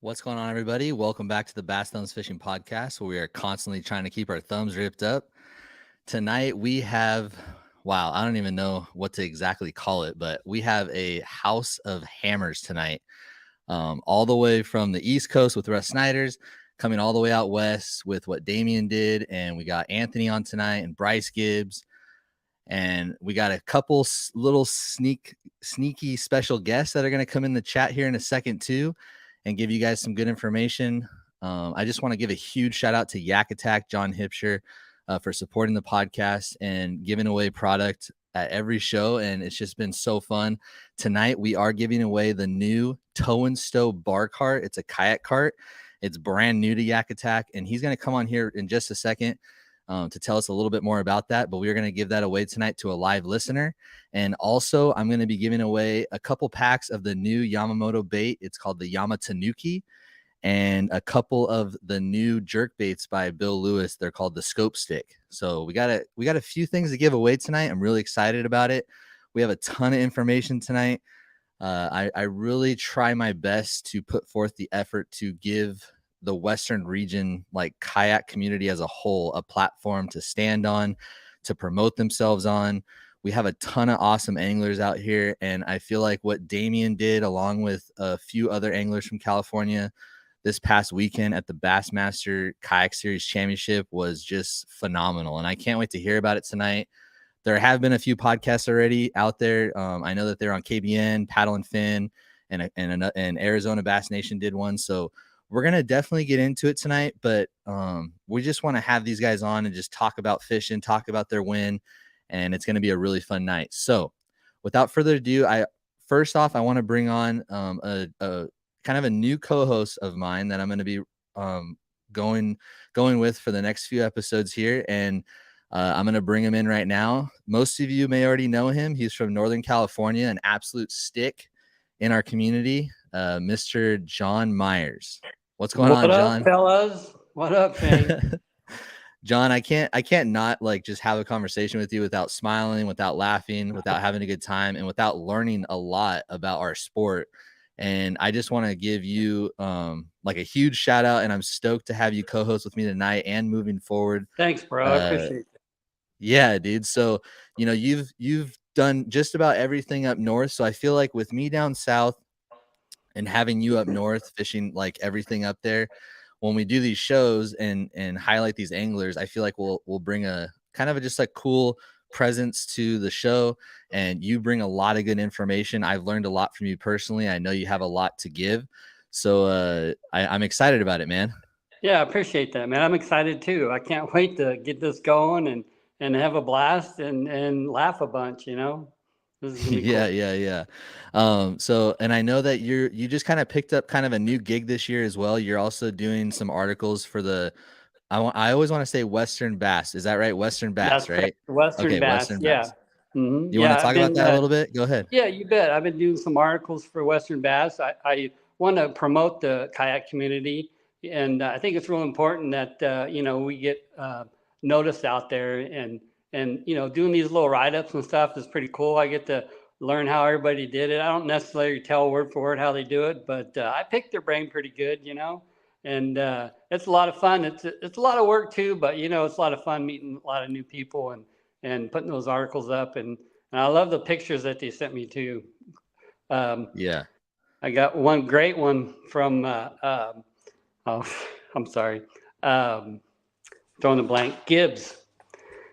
What's going on, everybody? Welcome back to the Bass Thumbs Fishing Podcast, where we are constantly trying to keep our thumbs ripped up. Tonight, we have, wow, I don't even know what to exactly call it, but we have a house of hammers tonight, all the way from the East Coast with Russ Snyders, coming all the way out west with what Damian did. And we got Anthony on tonight and Bryce Gibbs. And we got a couple little sneaky special guests that are going to come in the chat here in a second, too, and give you guys some good information. I just want to give a huge shout out to Yak Attack, John Hipsher, for supporting the podcast and giving away product at every show. And it's just been so fun. Tonight, we are giving away the new Tow and Stow bar cart. It's a kayak cart. It's brand new to Yak Attack. And he's going to come on here in just a second to tell us a little bit more about that. But we're going to give that away tonight to a live listener. And also, I'm going to be giving away a couple packs of the new Yamamoto bait. It's called the Yamatanuki, and a couple of the new jerk baits by Bill Lewis. They're called the Scope Stick. So we got a few things to give away tonight. I'm really excited about it. We have a ton of information tonight. I really try my best to put forth the effort to give the Western region, like kayak community as a whole, a platform to stand on, to promote themselves on. We have a ton of awesome anglers out here, and I feel like what Damian did, along with a few other anglers from California this past weekend at the Bassmaster Kayak Series Championship, was just phenomenal, and I can't wait to hear about it tonight. There have been a few podcasts already out there. I know that they're on KBN, Paddle and Fin, and Arizona Bass Nation did one, so we're going to definitely get into it tonight, but we just want to have these guys on and just talk about fishing, talk about their win, and it's going to be a really fun night. So without further ado, I want to bring on a kind of a new co-host of mine that I'm going to be going with for the next few episodes here, and I'm going to bring him in right now. Most of you may already know him. He's from Northern California, an absolute stick in our community, Mr. John Myers. What's going on, John? What up, fellas? What up, Shane? John, I can't not like just have a conversation with you without smiling, without laughing, without having a good time, and without learning a lot about our sport. And I just want to give you like a huge shout out, and I'm stoked to have you co-host with me tonight and moving forward. Thanks, bro. I appreciate it. Yeah, dude. So, you've done just about everything up north. So I feel like with me down south and having you up north fishing like everything up there, when we do these shows and highlight these anglers, I feel like we'll bring a kind of a just like cool presence to the show, and you bring a lot of good information. I've learned a lot from you personally. I know you have a lot to give. So I'm excited about it, man. Yeah, I appreciate that, man. I'm excited too. I can't wait to get this going and have a blast and laugh a bunch, This is gonna be cool. Yeah. So, and I know that you just kind of picked up kind of a new gig this year as well. You're also doing some articles for the, I always want to say Western Bass. Is that right? Western Bass, That's right? Western Okay, Bass. Western Yeah. Bass. Mm-hmm. You want to talk about that a little bit? Go ahead. Yeah, you bet. I've been doing some articles for Western Bass. I want to promote the kayak community, and I think it's real important that we get noticed out there, and doing these little write-ups and stuff is pretty cool. I get to learn how everybody did it. I don't necessarily tell word for word how they do it, but I pick their brain pretty good, and it's a lot of fun. It's a lot of work too, but it's a lot of fun meeting a lot of new people and putting those articles up, and I love the pictures that they sent me too. Yeah. I got one great one from, I'm sorry, throwing a blank, Gibbs.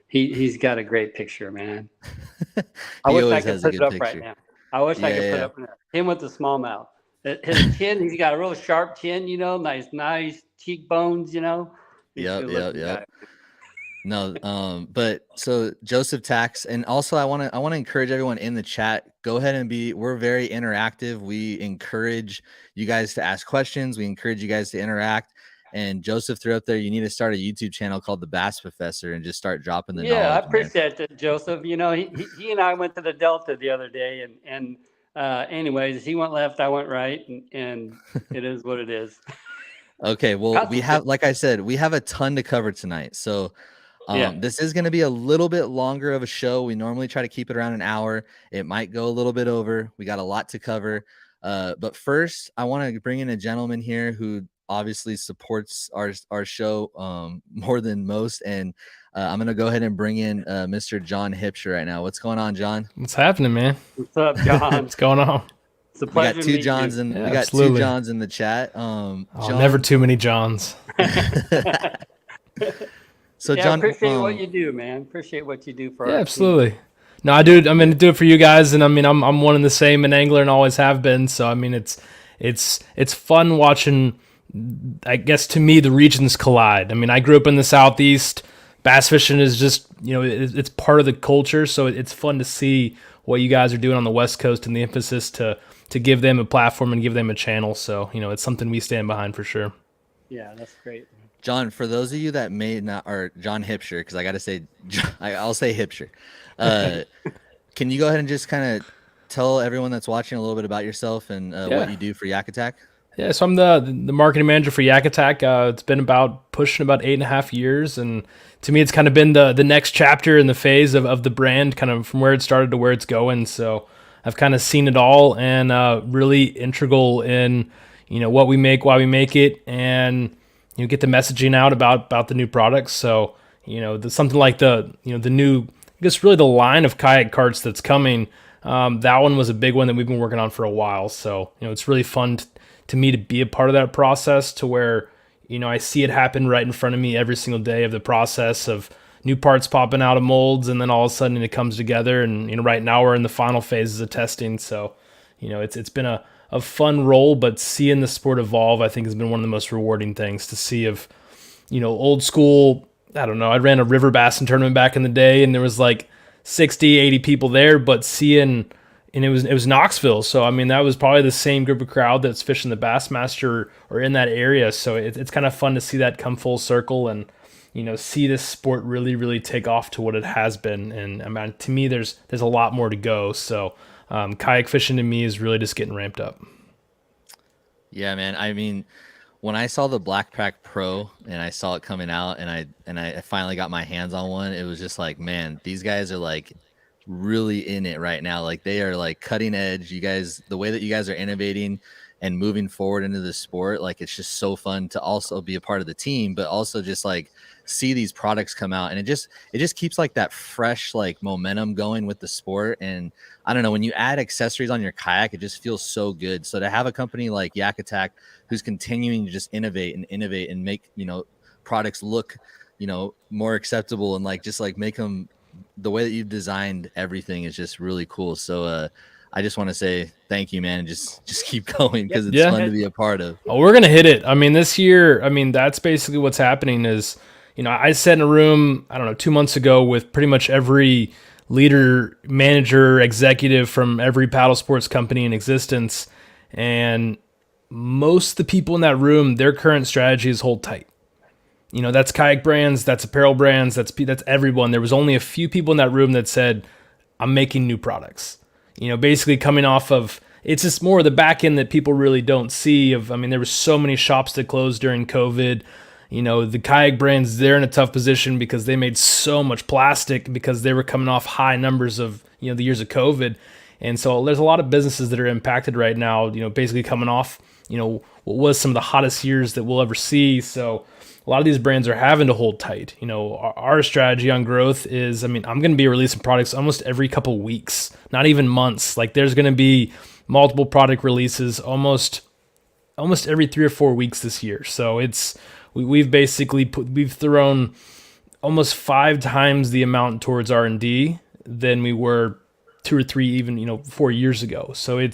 He's got a great picture, man. I wish I could put it up right now. I wish I could put it up there. Him with the smallmouth. His chin, he's got a real sharp chin, nice cheekbones, Yep. No, but so Joseph Tax, and also I want to encourage everyone in the chat, go ahead and we're very interactive. We encourage you guys to ask questions. We encourage you guys to interact. And Joseph threw up there, you need to start a YouTube channel called The Bass Professor and just start dropping the knowledge. Yeah, I appreciate that, Joseph. He and I went to the Delta the other day, and anyways, he went left, I went right, and it is what it is. Okay, well, we have, like I said, we have a ton to cover tonight. So this is going to be a little bit longer of a show. We normally try to keep it around an hour. It might go a little bit over. We got a lot to cover. But first, I want to bring in a gentleman here who obviously supports our show more than most, and I'm gonna go ahead and bring in Mr. John Hipsher right now. What's going on, John? What's happening, man? What's up, John? What's going on? It's a We pleasure got to two meet Johns you. and Yeah, we got absolutely. two Johns in the chat. Oh, John, never too many Johns. So Yeah, John, appreciate what you do, man. Appreciate what you do for Yeah, our absolutely. No, I do. I mean, do it for you guys, and I mean, I'm one and the same in angler and always have been. So I mean, it's fun watching. I guess to me, the regions collide. I mean, I grew up in the Southeast. Bass fishing is just it's part of the culture, so it's fun to see what you guys are doing on the West Coast and the emphasis to give them a platform and give them a channel. So it's something we stand behind for sure. Yeah, that's great. John, for those of you that may not, or John Hipsher, because I got to say, I'll say Hipsher. Can you go ahead and just kind of tell everyone that's watching a little bit about yourself and what you do for Yak Attack? Yeah, so I'm the marketing manager for Yak Attack. It's been pushing about 8.5 years, and to me, it's kind of been the next chapter in the phase of the brand, kind of from where it started to where it's going. So I've kind of seen it all, and really integral in what we make, why we make it, and get the messaging out about the new products. So something like the new, I guess really the line of kayak carts that's coming. That one was a big one that we've been working on for a while. So it's really fun to me to be a part of that process, to where I see it happen right in front of me every single day of the process of new parts popping out of molds, and then all of a sudden it comes together. And right now we're in the final phases of testing. So it's been a fun role, but seeing the sport evolve, I think, has been one of the most rewarding things to see. Of old school, I don't know, I ran a river bassing tournament back in the day, and there was like 60, 80 people there, but seeing, and it was Knoxville, so I mean that was probably the same group of crowd that's fishing the Bassmaster or in that area. So it's kind of fun to see that come full circle, and see this sport really, really take off to what it has been. And I mean, to me, there's a lot more to go. So kayak fishing to me is really just getting ramped up. Yeah, man. I mean, when I saw the Black Pack Pro and I saw it coming out, and I finally got my hands on one, it was just like, man, these guys are like really in it right now. Like they are like cutting edge. You guys, the way that you guys are innovating and moving forward into the sport, like it's just so fun to also be a part of the team, but also just like see these products come out, and it just keeps like that fresh like momentum going with the sport. And I don't know, when you add accessories on your kayak, it just feels so good. So to have a company like Yak Attack who's continuing to just innovate and make products look more acceptable, and like just like make them the way that you've designed everything is just really cool. So I just want to say thank you, man, and just keep going, because it's fun to be a part of. Oh, we're gonna hit it. I mean, this year, I mean, that's basically what's happening. Is I sat in a room, I don't know, 2 months ago with pretty much every leader, manager, executive from every paddle sports company in existence, and most of the people in that room, their current strategy is hold tight. That's kayak brands, that's apparel brands, that's everyone. There was only a few people in that room that said, I'm making new products. Basically coming off of, it's just more of the back end that people really don't see. I mean, there were so many shops that closed during COVID. The kayak brands, they're in a tough position because they made so much plastic because they were coming off high numbers of, the years of COVID. And so there's a lot of businesses that are impacted right now, basically coming off, what was some of the hottest years that we'll ever see. So a lot of these brands are having to hold tight. Our strategy on growth is, I mean, I'm going to be releasing products almost every couple weeks, not even months. Like there's going to be multiple product releases almost every 3 or 4 weeks this year. So we've basically we've thrown almost 5 times the amount towards R&D than we were 2 or 3 even 4 years ago. So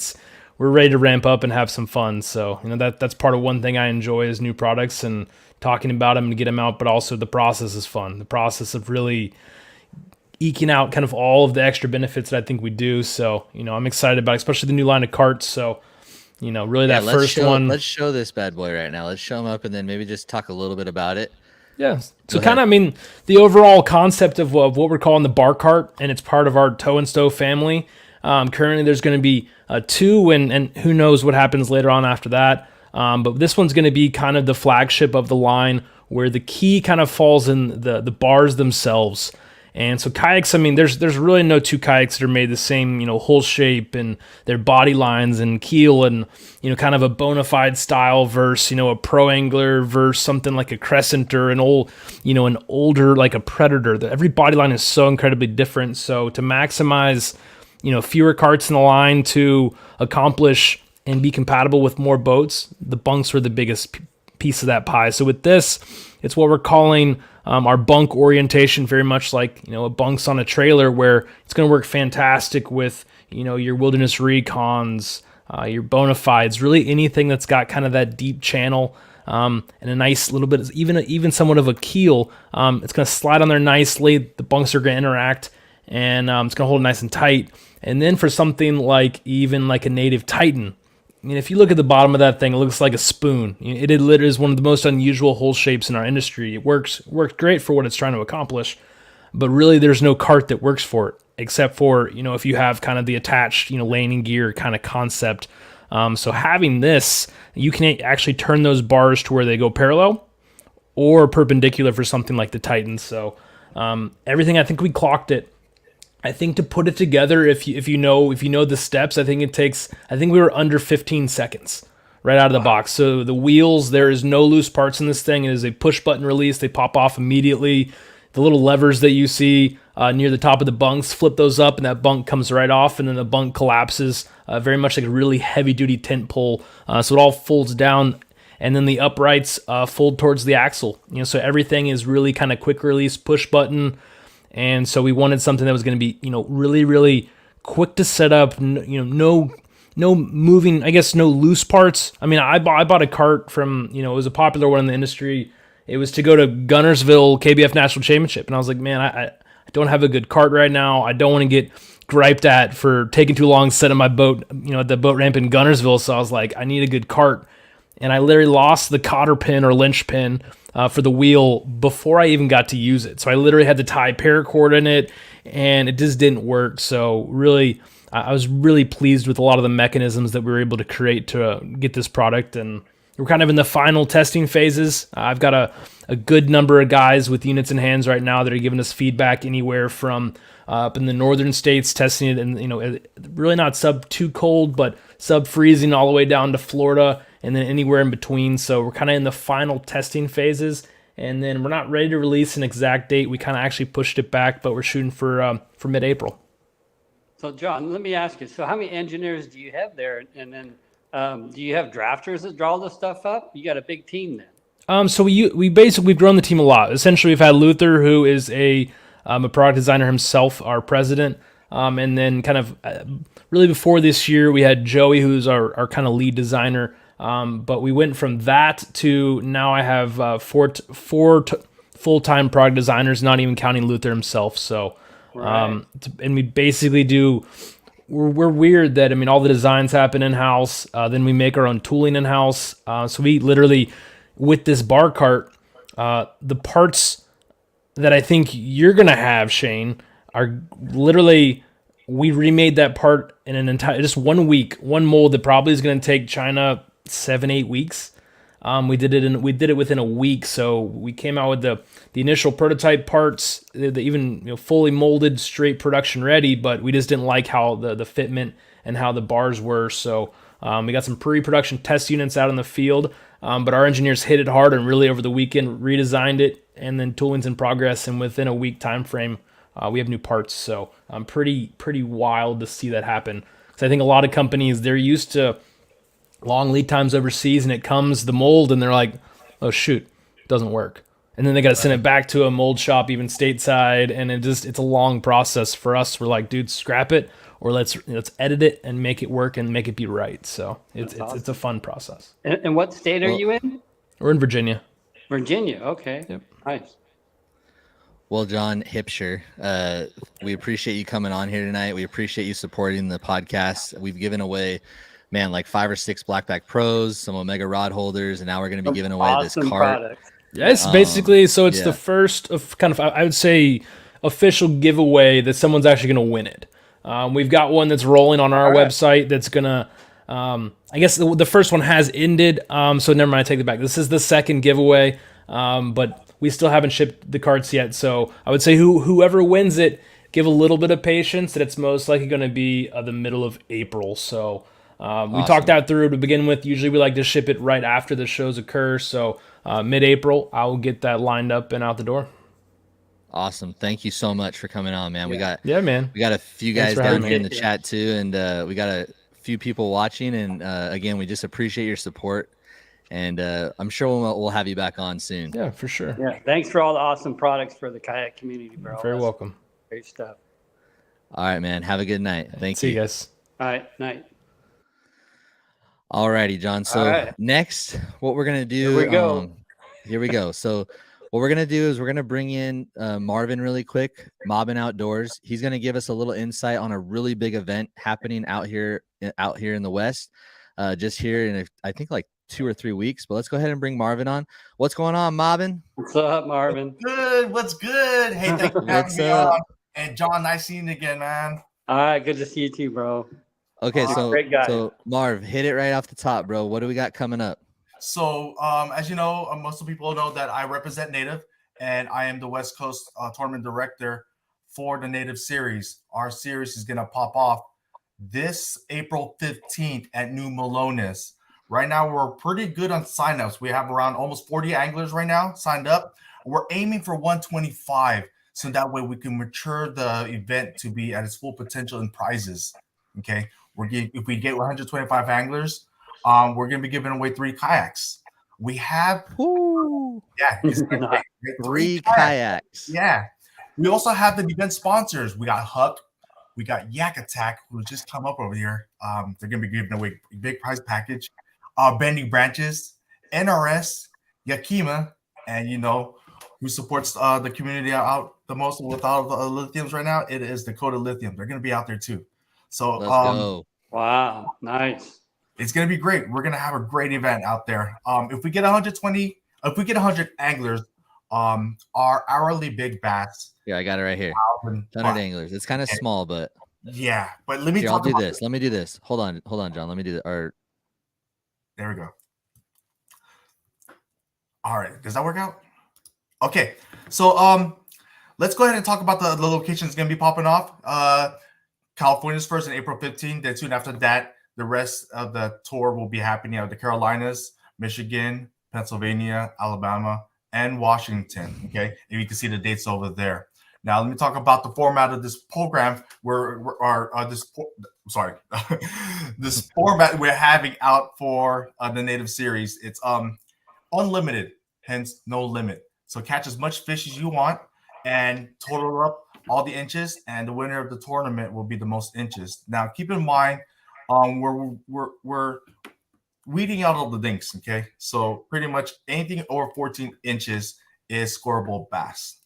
we're ready to ramp up and have some fun. So that's part of one thing I enjoy is new products and talking about them and get them out, but also the process is fun. The process of really eking out kind of all of the extra benefits that I think we do. So I'm excited about it, especially the new line of carts. So really that first one. Let's show this bad boy right now. Let's show them up, and then maybe just talk a little bit about it. Yeah. So kind of, I mean, the overall concept of what we're calling the bar cart, and it's part of our Tow and Stow family. Currently there's going to be 2, and who knows what happens later on after that. But this one's going to be kind of the flagship of the line, where the key kind of falls in the bars themselves. And so kayaks, I mean, there's really no two kayaks that are made the same, hull shape and their body lines and keel and, kind of a bona fide style versus, a pro angler versus something like a crescent or an older, like a predator. Every body line is so incredibly different. So to maximize, fewer carts in the line to accomplish and be compatible with more boats, the bunks were the biggest piece of that pie. So with this, it's what we're calling our bunk orientation, very much like, a bunks on a trailer, where it's going to work fantastic with, your wilderness recons, your bona fides, really anything that's got kind of that deep channel and a nice little bit, even somewhat of a keel. It's going to slide on there nicely. The bunks are going to interact, and it's going to hold it nice and tight. And then for something like even like a native Titan, I mean, if you look at the bottom of that thing, it looks like a spoon. It literally is one of the most unusual hull shapes in our industry. It works great for what it's trying to accomplish, but really there's no cart that works for it, except for, if you have kind of the attached, landing gear kind of concept. So having this, you can actually turn those bars to where they go parallel or perpendicular for something like the Titan. So everything, I think we clocked it. I think to put it together, if you know the steps, I think we were under 15 seconds right out of the box. So the wheels, there is no loose parts in this thing. It is a push button release. They pop off immediately. The little levers that you see near the top of the bunks, flip those up, and that bunk comes right off, and then the bunk collapses, very much like a really heavy duty tent pole. So it all folds down, and then the uprights fold towards the axle. So everything is really kind of quick release, push button. And so we wanted something that was going to be, really, really quick to set up. No moving, I guess, no loose parts. I mean, I bought a cart from, it was a popular one in the industry. It was to go to Gunnersville KBF National Championship. And I was like, man, I don't have a good cart right now. I don't want to get griped at for taking too long setting my boat, at the boat ramp in Gunnersville. So I was like, I need a good cart. And I literally lost the cotter pin or lynch pin for the wheel before I even got to use it. So I literally had to tie paracord in it, and it just didn't work. So really, I was really pleased with a lot of the mechanisms that we were able to create to get this product. And we're kind of in the final testing phases. I've got a good number of guys with units in hands right now that are giving us feedback anywhere from up in the northern states, testing it, and really not sub too cold, but sub freezing all the way down to Florida, and then anywhere in between. So we're kind of in the final testing phases, and then we're not ready to release an exact date. We kind of actually pushed it back, but we're shooting for mid-April. So John, let me ask you, so how many engineers do you have there? And then do you have drafters that draw this stuff up? You got a big team then. So we've grown the team a lot. Essentially, we've had Luther, who is a product designer himself, our president. And then kind of really before this year, we had Joey, who's our kind of lead designer. But we went from that to now I have four full-time product designers, not even counting Luther himself. So, right. And we basically we're weird that, all the designs happen in-house. Then we make our own tooling in-house. So we literally, with this bar cart, the parts that I think you're going to have, Shane, are literally, we remade that part in an entire, just 1 week, one mold that probably is going to take China 7-8 weeks. We did it within a week. So we came out with the initial prototype parts, the even fully molded, straight production ready, but we just didn't like how the fitment and how the bars were. So we got some pre-production test units out in the field, but our engineers hit it hard and really over the weekend redesigned it, and then tooling's in progress, and within a week time frame, we have new parts. So pretty wild to see that happen. So I think a lot of companies, they're used to long lead times overseas, and it comes the mold, and they're like, oh shoot, it doesn't work. And then they got to send it back to a mold shop, even stateside, and it's a long process. For us, we're like, dude, scrap it, or let's edit it and make it work and make it be right. So it's a fun process. And what state are you in? We're in Virginia. Virginia, okay. Yep. Nice. Well, John Hipsher, we appreciate you coming on here tonight. We appreciate you supporting the podcast. We've given away, like 5 or 6 Blackback Pros, some Omega rod holders, and now we're going to be giving away this cart. Products. Yes, basically. So it's the first of kind of, I would say, official giveaway that someone's actually going to win it. We've got one that's rolling on our website that's going to, I guess the first one has ended. So never mind, I take it back. This is the second giveaway. But we still haven't shipped the carts yet. So I would say whoever wins it, give a little bit of patience, that it's most likely going to be the middle of April. So we talked that through to begin with. Usually we like to ship it right after the shows occur. So mid-April, I will get that lined up and out the door. Awesome. Thank you so much for coming on, man. Yeah. We got a few guys down here in the me. chat too, and we got a few people watching. And again, we just appreciate your support, and I'm sure we'll have you back on soon. Yeah, for sure. Yeah, thanks for all the awesome products for the kayak community, bro. Very welcome. Great stuff. All right, man. Have a good night. Thank See you. you guys. All right, night. All righty, John. So next, what we're gonna do? Here we go. So what we're gonna do is we're gonna bring in Marvin really quick, Mobbin Outdoors. He's gonna give us a little insight on a really big event happening out here in the West, just here in I think like 2 or 3 weeks. But let's go ahead and bring Marvin on. What's going on, Marvin? What's up, Marvin? What's good? Hey, thanks for having me on. And John, nice seeing you again, man. All right, good to see you too, bro. Okay, great guy. So Marv, hit it right off the top, bro. What do we got coming up? So, as you know, most of people know that I represent Native, and I am the West Coast tournament director for the Native series. Our series is gonna pop off this April 15th at New Melones. Right now, we're pretty good on signups. We have around almost 40 anglers right now signed up. We're aiming for 125, so that way we can mature the event to be at its full potential in prizes. Okay. If we get 125 anglers, we're going to be giving away 3 kayaks. We have, it's Nice. 3 kayaks. Yeah. We also have the event sponsors. We got Huck, we got Yak Attack, who just come up over here. They're going to be giving away a big prize package. Bending Branches, NRS, Yakima, and who supports the community out the most with all the lithiums right now? It is Dakota Lithium. They're going to be out there too. So let's go. Wow, nice. It's going to be great. We're going to have a great event out there. If we get 100 anglers, our hourly big bass. Yeah, I got it right here. 100 anglers. It's kind of small, but yeah. But let me here, I'll do this. Let me do this. Hold on, John. Let me do that. There we go. All right. Does that work out? Okay. So let's go ahead and talk about the locations going to be popping off. California's first on April 15th. Then soon after that, the rest of the tour will be happening out of the Carolinas, Michigan, Pennsylvania, Alabama, and Washington. Okay. And you can see the dates over there. Now, let me talk about the format of this program. This format we're having out for the Native series. It's unlimited, hence no limit. So catch as much fish as you want and total up all the inches, and the winner of the tournament will be the most inches. Now, keep in mind, we're weeding out all the dinks. Okay, so pretty much anything over 14 inches is scoreable bass.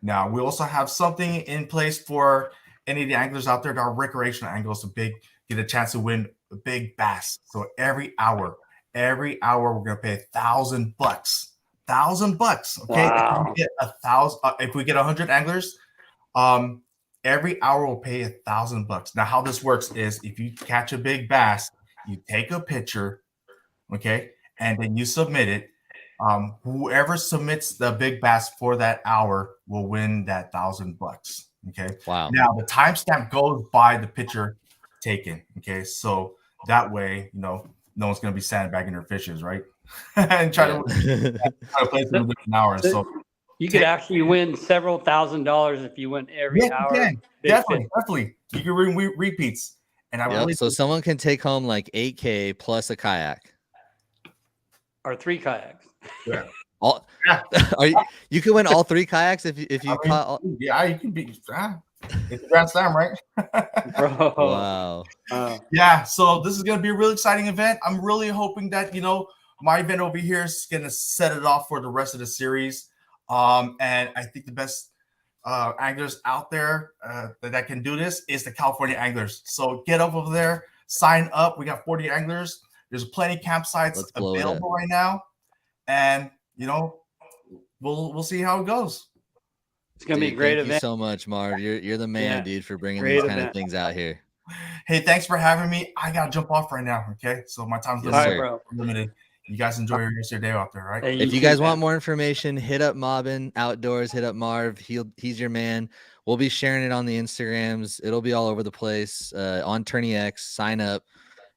Now, we also have something in place for any of the anglers out there that are recreational anglers to get a chance to win a big bass. So every hour we're gonna pay $1,000. $1,000. Okay, Wow. If we get 100 anglers, every hour will pay $1,000. Now, how this works is if you catch a big bass, you take a picture, okay, and then you submit it. Whoever submits the big bass for that hour will win that $1,000. Okay. Wow. Now the timestamp goes by the picture taken. Okay. So that way, no one's gonna be sandbagging their fishes, right? And try to place them within an hour. So you could actually win several $1,000s if you win every hour. You can. Definitely. You can win repeats. And so someone can take home like 8K plus a kayak. Or 3 kayaks. Yeah. You can win all 3 kayaks if you caught all... Yeah, you can be. It's a Grand Slam, right? Bro. Wow. Yeah. So this is gonna be a really exciting event. I'm really hoping that my event over here is gonna set it off for the rest of the series. And I think the best anglers out there that can do this is the California anglers. So get up over there, sign up. We got 40 anglers. There's plenty of campsites available right now, and we'll see how it goes. It's gonna be a great event. Thank you so much, Marv. You're the man, dude, for bringing Great these kind event. of things out here. Hey, thanks for having me. I gotta jump off right now. Okay, so my time's All right, bro. limited. You guys enjoy your rest of your day out there, right? Hey, If you too, guys man. want more information, hit up Mobbin Outdoors, hit up Marv. He's your man. We'll be sharing it on the Instagrams. It'll be all over the place. On Tourney X, sign up,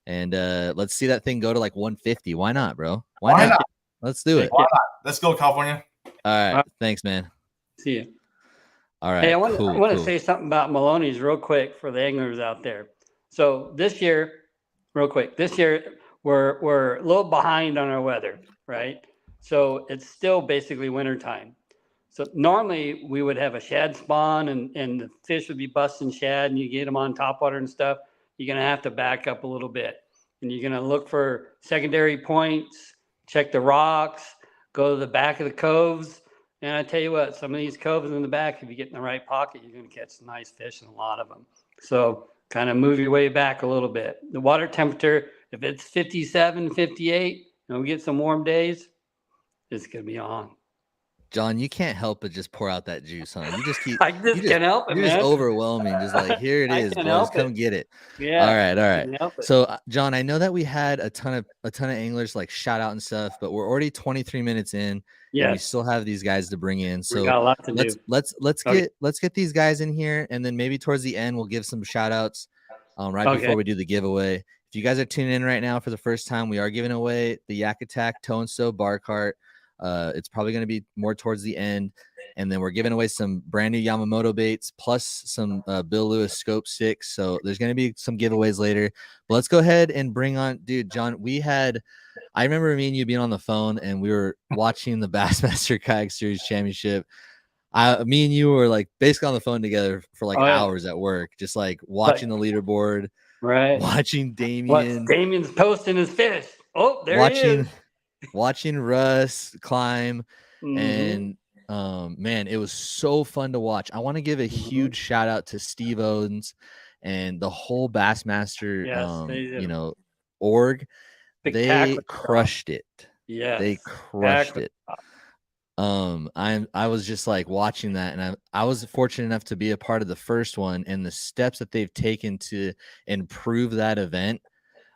and let's see that thing go to like 150. Why not, bro? Why not? Let's do it. Why not? Let's go, California. All right. Thanks, man. See you. All right. Hey, I want cool. to say something about Maloney's real quick for the anglers out there. So this year, real quick, we're a little behind on our weather, right? So it's still basically wintertime. So normally we would have a shad spawn and the fish would be busting shad and you get them on topwater and stuff. You're going to have to back up a little bit and you're going to look for secondary points, check the rocks, go to the back of the coves. And I tell you what, some of these coves in the back, if you get in the right pocket, you're going to catch some nice fish and a lot of them. So kind of move your way back a little bit. The water temperature, if it's 57, 58, and we get some warm days, it's going to be on. John, you can't help but just pour out that juice, huh? You just keep. I just can't help it, You're man. just overwhelming. Just like, here it is, boys. Come get it. Yeah. All right. Can't help it. So, John, I know that we had a ton of anglers like shout out and stuff, but we're already 23 minutes in. Yeah. And we still have these guys to bring in. So we got a lot to do. Let's get these guys in here, and then maybe towards the end we'll give some shout outs before we do the giveaway. If you guys are tuning in right now for the first time, we are giving away the Yak Attack Tow and Stow bar cart. It's probably going to be more towards the end, and then we're giving away some brand new Yamamoto baits plus some Bill Lewis scope sticks. So there's going to be some giveaways later. But let's go ahead and bring on, dude, John. I remember me and you being on the phone, and we were watching the Bassmaster Kayak Series Championship. Me and you were like basically on the phone together for like hours at work, just like watching the leaderboard, right? Watching Damian. Damian's posting his fish. Oh, there he is. Watching Russ climb, and man, it was so fun to watch. I want to give a huge shout out to Steve Owens and the whole Bassmaster, org. They crushed it. Yeah, they crushed it. I was just like watching that, and I was fortunate enough to be a part of the first one, and the steps that they've taken to improve that event.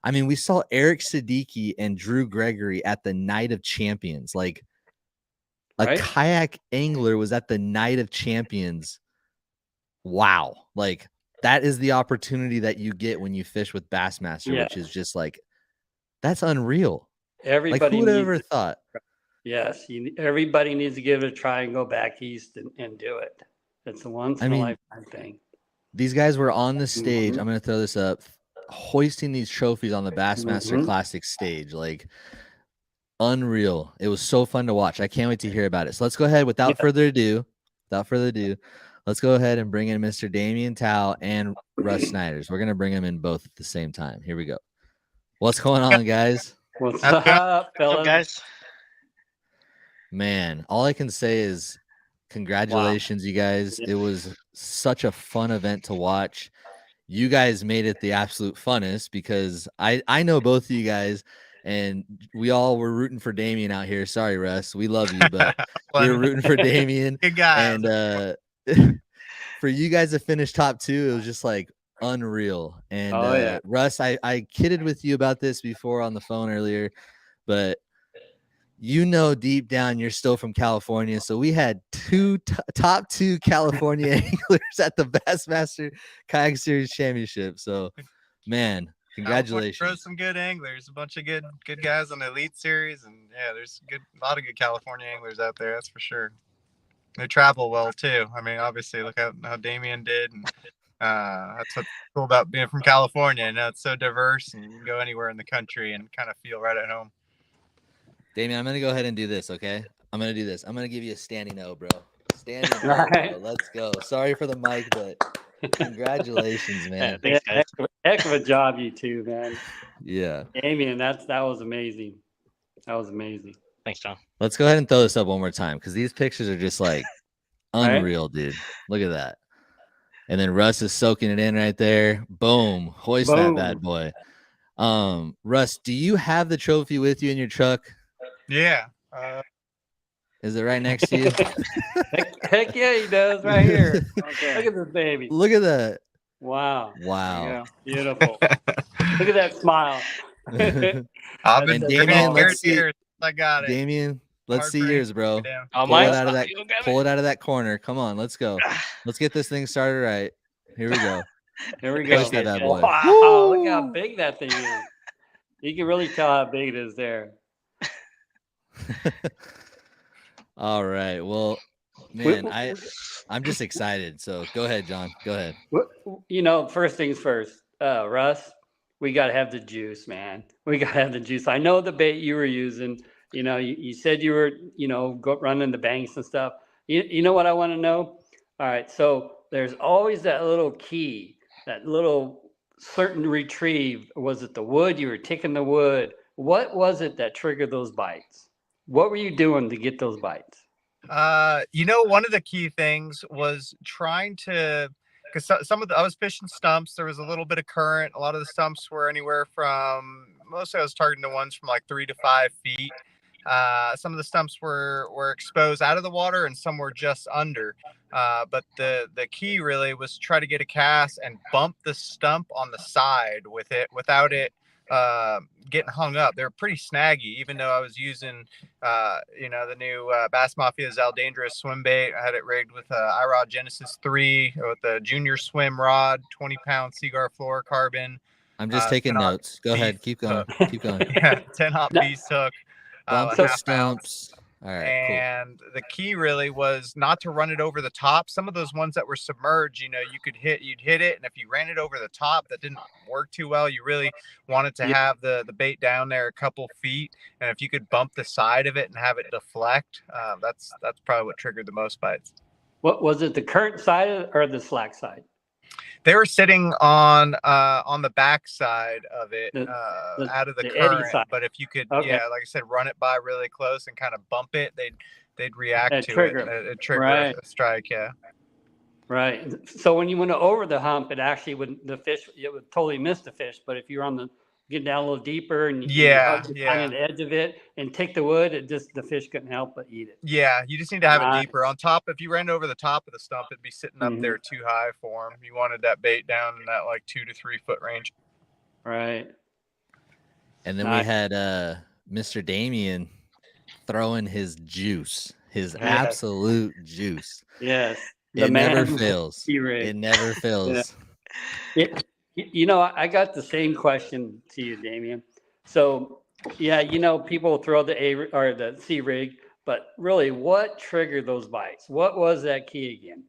I mean, we saw Eric Siddiqui and Drew Gregory at the Night of Champions. Like a kayak angler was at the Night of Champions. Wow. Like that is the opportunity that you get when you fish with Bassmaster, which is just like, that's unreal. Everybody, like, who would have ever thought? Yes. Everybody needs to give it a try and go back east and do it. It's a once in a lifetime thing. These guys were on the stage. I'm going to throw this up. Hoisting these trophies on the Bassmaster Classic stage, like unreal. It was so fun to watch. I can't wait to hear about it. So let's go ahead without further ado, let's go ahead and bring in Mr. Damian Thao and Russ Snyders. We're gonna bring them in both at the same time. Here we go. What's going on, guys? What's up, fellas? Guys? Man, all I can say is congratulations, you guys. It was such a fun event to watch. You guys made it the absolute funnest because I know both of you guys, and we all were rooting for Damian out here. Sorry, Russ. We love you, but we were rooting for Damian. Good guy. And for you guys to finish top 2, it was just like unreal. And Russ, I kidded with you about this before on the phone earlier, but deep down you're still from California. So we had top 2 California anglers at the Bassmaster Kayak Series Championship. So, man, congratulations. California some good anglers, a bunch of good guys on the Elite Series, and there's a lot of good California anglers out there. That's for sure. They travel well too. I mean, obviously, look how Damian did, and that's what's cool about being from California. It's so diverse, and you can go anywhere in the country and kind of feel right at home. Damian, I'm going to go ahead and do this, okay? I'm going to do this. I'm going to give you a standing O, bro. Standing O, bro. Let's go. Sorry for the mic, but congratulations, man. Thanks, guys. Heck of a job, you two, man. Yeah. Damian, that was amazing. That was amazing. Thanks, John. Let's go ahead and throw this up one more time because these pictures are just like unreal, dude. Look at that. And then Russ is soaking it in right there. Boom. Hoist that bad boy. Russ, do you have the trophy with you in your truck? Yeah. Is it right next to you? Heck yeah, he does right here. Okay. Look at this baby. Look at that. Wow. Yeah, beautiful. Look at that smile. I've been And drinking Damian, beer let's see. years. I got it. Damian, let's Hard see for yours, bro. anything to do. Oh, Pull it mine's out of not- that. you don't grab Pull it. it out of that corner. Come on, let's go. Let's get this thing started right. Here we go. There we go. Push that bad boy. Wow, look how big that thing is. You can really tell how big it is there. All right. Well, man, I'm just excited. So go ahead, John. Go ahead. You know, first things first, Russ, we got to have the juice, man. We got to have the juice. I know the bait you were using. You know, you said you were, running the banks and stuff. You know what I want to know? All right. So there's always that little key, that little certain retrieve. Was it the wood? You were ticking the wood. What was it that triggered those bites? What were you doing to get those bites? One of the key things was trying to, because I was fishing stumps. There was a little bit of current. A lot of the stumps were anywhere from, mostly I was targeting the ones from like 3 to 5 feet. Some of the stumps were exposed out of the water and some were just under. But the key really was try to get a cast and bump the stump on the side with it without it getting hung up. They're pretty snaggy, even though I was using the new Bass Mafia Zal Dangerous swim bait. I had it rigged with iRod Genesis 3 with a junior swim rod, 20-pound Seagar fluorocarbon. I'm just taking notes. Go ahead. Keep going. Keep going. Yeah, 10-hop beast hook. Bump a the half stumps. All right, and the key really was not to run it over the top. Some of those ones that were submerged, you'd hit it, and if you ran it over the top, that didn't work too well. You really wanted to have the bait down there a couple feet, and if you could bump the side of it and have it deflect, that's probably what triggered the most bites. What was it? The current side or the slack side? They were sitting on the back side of it, out of the current. Side. But if you could, Okay. like I said, run it by really close and kind of bump it, they'd react to trigger. it. It trigger Right. a strike, yeah. Right. So when you went over the hump, it actually would totally miss the fish. But if you're get down a little deeper and on the edge of it and take the wood, the fish couldn't help but eat it. Yeah, you just need to have it deeper on top. If you ran over the top of the stump, it'd be sitting up Mhm. there too high for him. You wanted that bait down in that like 2 to 3 foot range. Right. And then we had Mr. Damian throwing his juice, his absolute juice. Yes. It never fails. T-Rig. It never fails. I got the same question to you, Damian. So, people throw the A or the C rig, but really, what triggered those bites? What was that key again?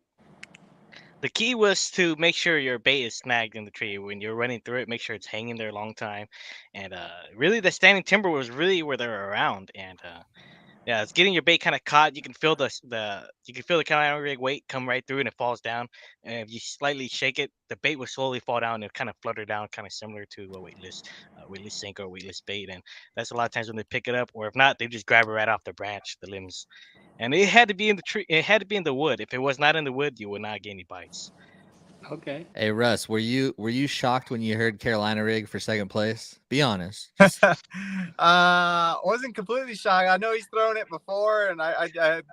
The key was to make sure your bait is snagged in the tree when you're running through it. Make sure it's hanging there a long time, and really, the standing timber was really where they're around. And it's getting your bait kind of caught. You can feel the kind of rig weight come right through, and it falls down. And if you slightly shake it, the bait will slowly fall down and kind of flutter down, kind of similar to a weightless sink or weightless bait. And that's a lot of times when they pick it up, or if not, they just grab it right off the branch, the limbs. And it had to be in the tree. It had to be in the wood. If it was not in the wood, you would not get any bites. Okay. Hey Russ, were you shocked when you heard Carolina rig for second place? Be honest. Wasn't completely shocked. I know he's thrown it before, and I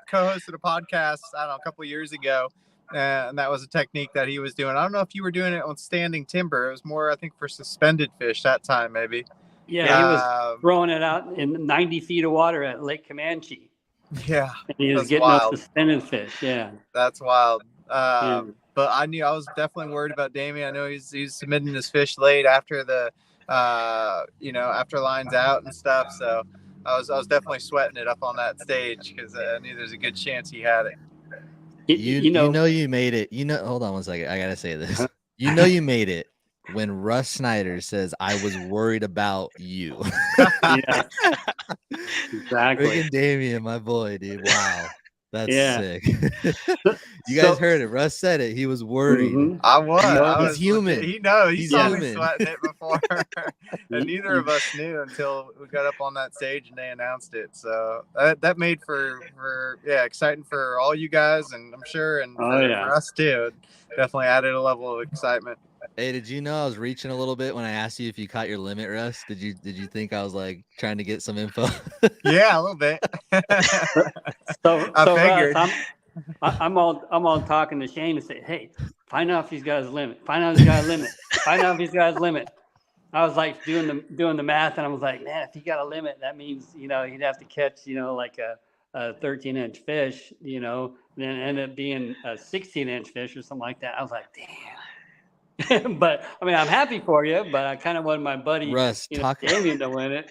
co-hosted a podcast, I don't know, a couple of years ago, and that was a technique that he was doing. I don't know if you were doing it on standing timber. It was more, I think, for suspended fish that time, maybe. Yeah, he was throwing it out in 90 feet of water at Lake Comanche. Yeah, and he was getting wild. those suspended fish. Yeah, that's wild. But I knew I was definitely worried about Damian. I know he's submitting his fish late after the after lines out and stuff. So I was definitely sweating it up on that stage because I knew there's a good chance he had it. You know you made it. Hold on one second. I gotta say this. You made it when Russ Snyders says, "I was worried about you." Yeah, exactly. Friggin' Damian, my boy, dude. Wow. That's sick. You guys heard it. Russ said it. He was worried. Mm-hmm. I was. He's human. He saw me sweating it before. And neither of us knew until we got up on that stage and they announced it. So that made for exciting for all you guys, and I'm sure, and for us too. It definitely added a level of excitement. Hey, did you know I was reaching a little bit when I asked you if you caught your limit, Russ? Did you think I was like trying to get some info? Yeah, a little bit. So I figured. Russ, I'm all talking to Shane and say, "Hey, find out if he's got his limit. Find out if he's got a limit. Find out if he's got his limit." I was like doing the math, and I was like, man, if he got a limit, that means he'd have to catch like a 13-inch fish, and then end up being a 16-inch fish or something like that. I was like, damn. But I mean, I'm happy for you, but I kind of wanted my buddy, Russ, Damian to win it.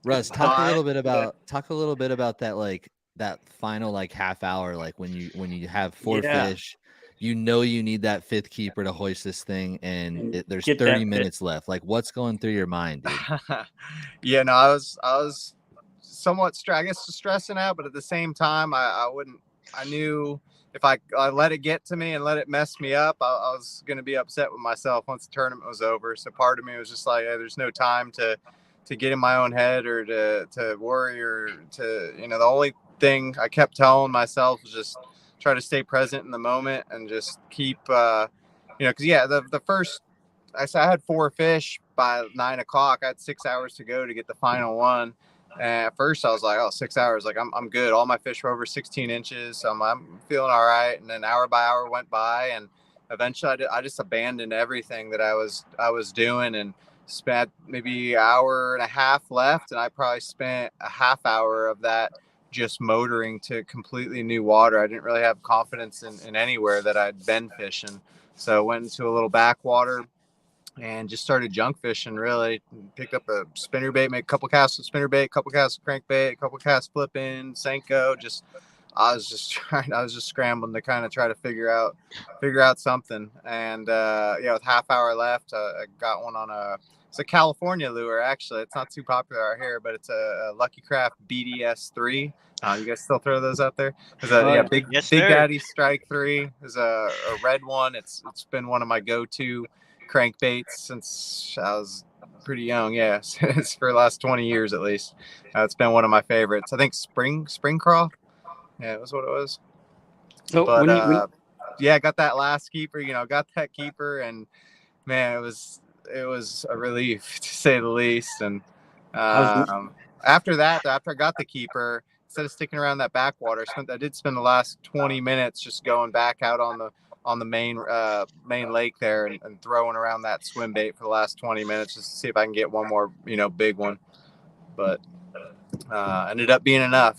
Russ, talk a little bit about that, like that final like half hour, like when you have 4 Yeah. fish, you need that 5th keeper to hoist this thing, and And there's get 30 that minutes left. Like, what's going through your mind, dude? Yeah, no, I was somewhat stressing out, but at the same time, I knew if I let it get to me and let it mess me up, I was going to be upset with myself once the tournament was over. So part of me was just like, hey, there's no time to get in my own head or to worry or to, the only thing I kept telling myself was just try to stay present in the moment and just keep, because the first, I had 4 fish by 9 o'clock. I had 6 hours to go to get the final one. And at first I was like, 6 hours, like I'm good. All my fish were over 16 inches. So I'm feeling all right. And then hour by hour went by, and eventually I just abandoned everything that I was doing and spent maybe an hour and a half left. And I probably spent a half hour of that just motoring to completely new water. I didn't really have confidence in anywhere that I'd been fishing. So I went into a little backwater and just started junk fishing. Really picked up a spinnerbait, made a couple casts of spinnerbait, a couple casts of crankbait, a couple casts flipping, Senko. I was just scrambling to kind of try to figure out something. And with half hour left, I got one on it's a California lure. Actually, it's not too popular out here, but it's a Lucky Craft BDS3. You guys still throw those out there? There's Big Daddy Strike 3 is a red one. It's been one of my go-to crankbaits since I was pretty young. Yeah, it's for the last 20 years at least. It's been one of my favorites. I think spring craw. Yeah, it was what it was. So but when got that last keeper. Got that keeper, and man, it was a relief to say the least. And after that, after I got the keeper, instead of sticking around that backwater, I did spend the last 20 minutes just going back out on the main lake there and throwing around that swim bait for the last 20 minutes just to see if I can get one more big one. But ended up being enough.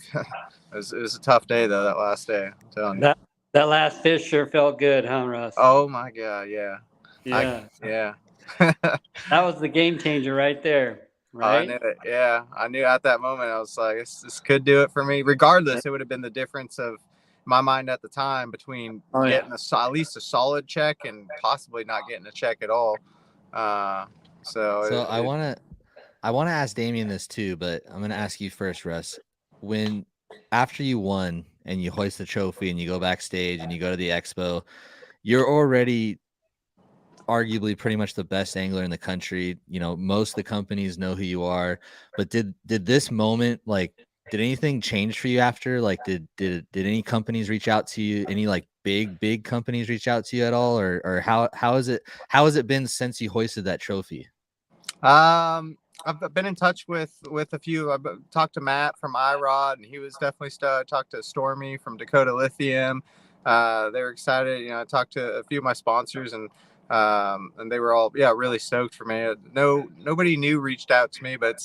It was a tough day though, that last day. I'm telling you. That last fish sure felt good, huh, Russ? Oh my God, yeah. Yeah. That was the game changer right there, right? I knew it. Yeah, I knew at that moment. I was like, this could do it for me. Regardless, it would have been the difference of my mind at the time between getting at least a solid check and possibly not getting a check at all. I want to ask Damian this too, but I'm going to ask you first, Russ. When after you won and you hoist the trophy and you go backstage and you go to the expo, you're already arguably pretty much the best angler in the country. Most of the companies know who you are, but did this moment, like, did anything change for you after? Like, did any companies reach out to you? Any like big companies reach out to you at all, or how has it been since you hoisted that trophy? I've been in touch with a few. I've talked to Matt from iRod, and he was definitely stoked. I talked to Stormy from Dakota Lithium. They were excited. I talked to a few of my sponsors, and they were all really stoked for me. Nobody new reached out to me, but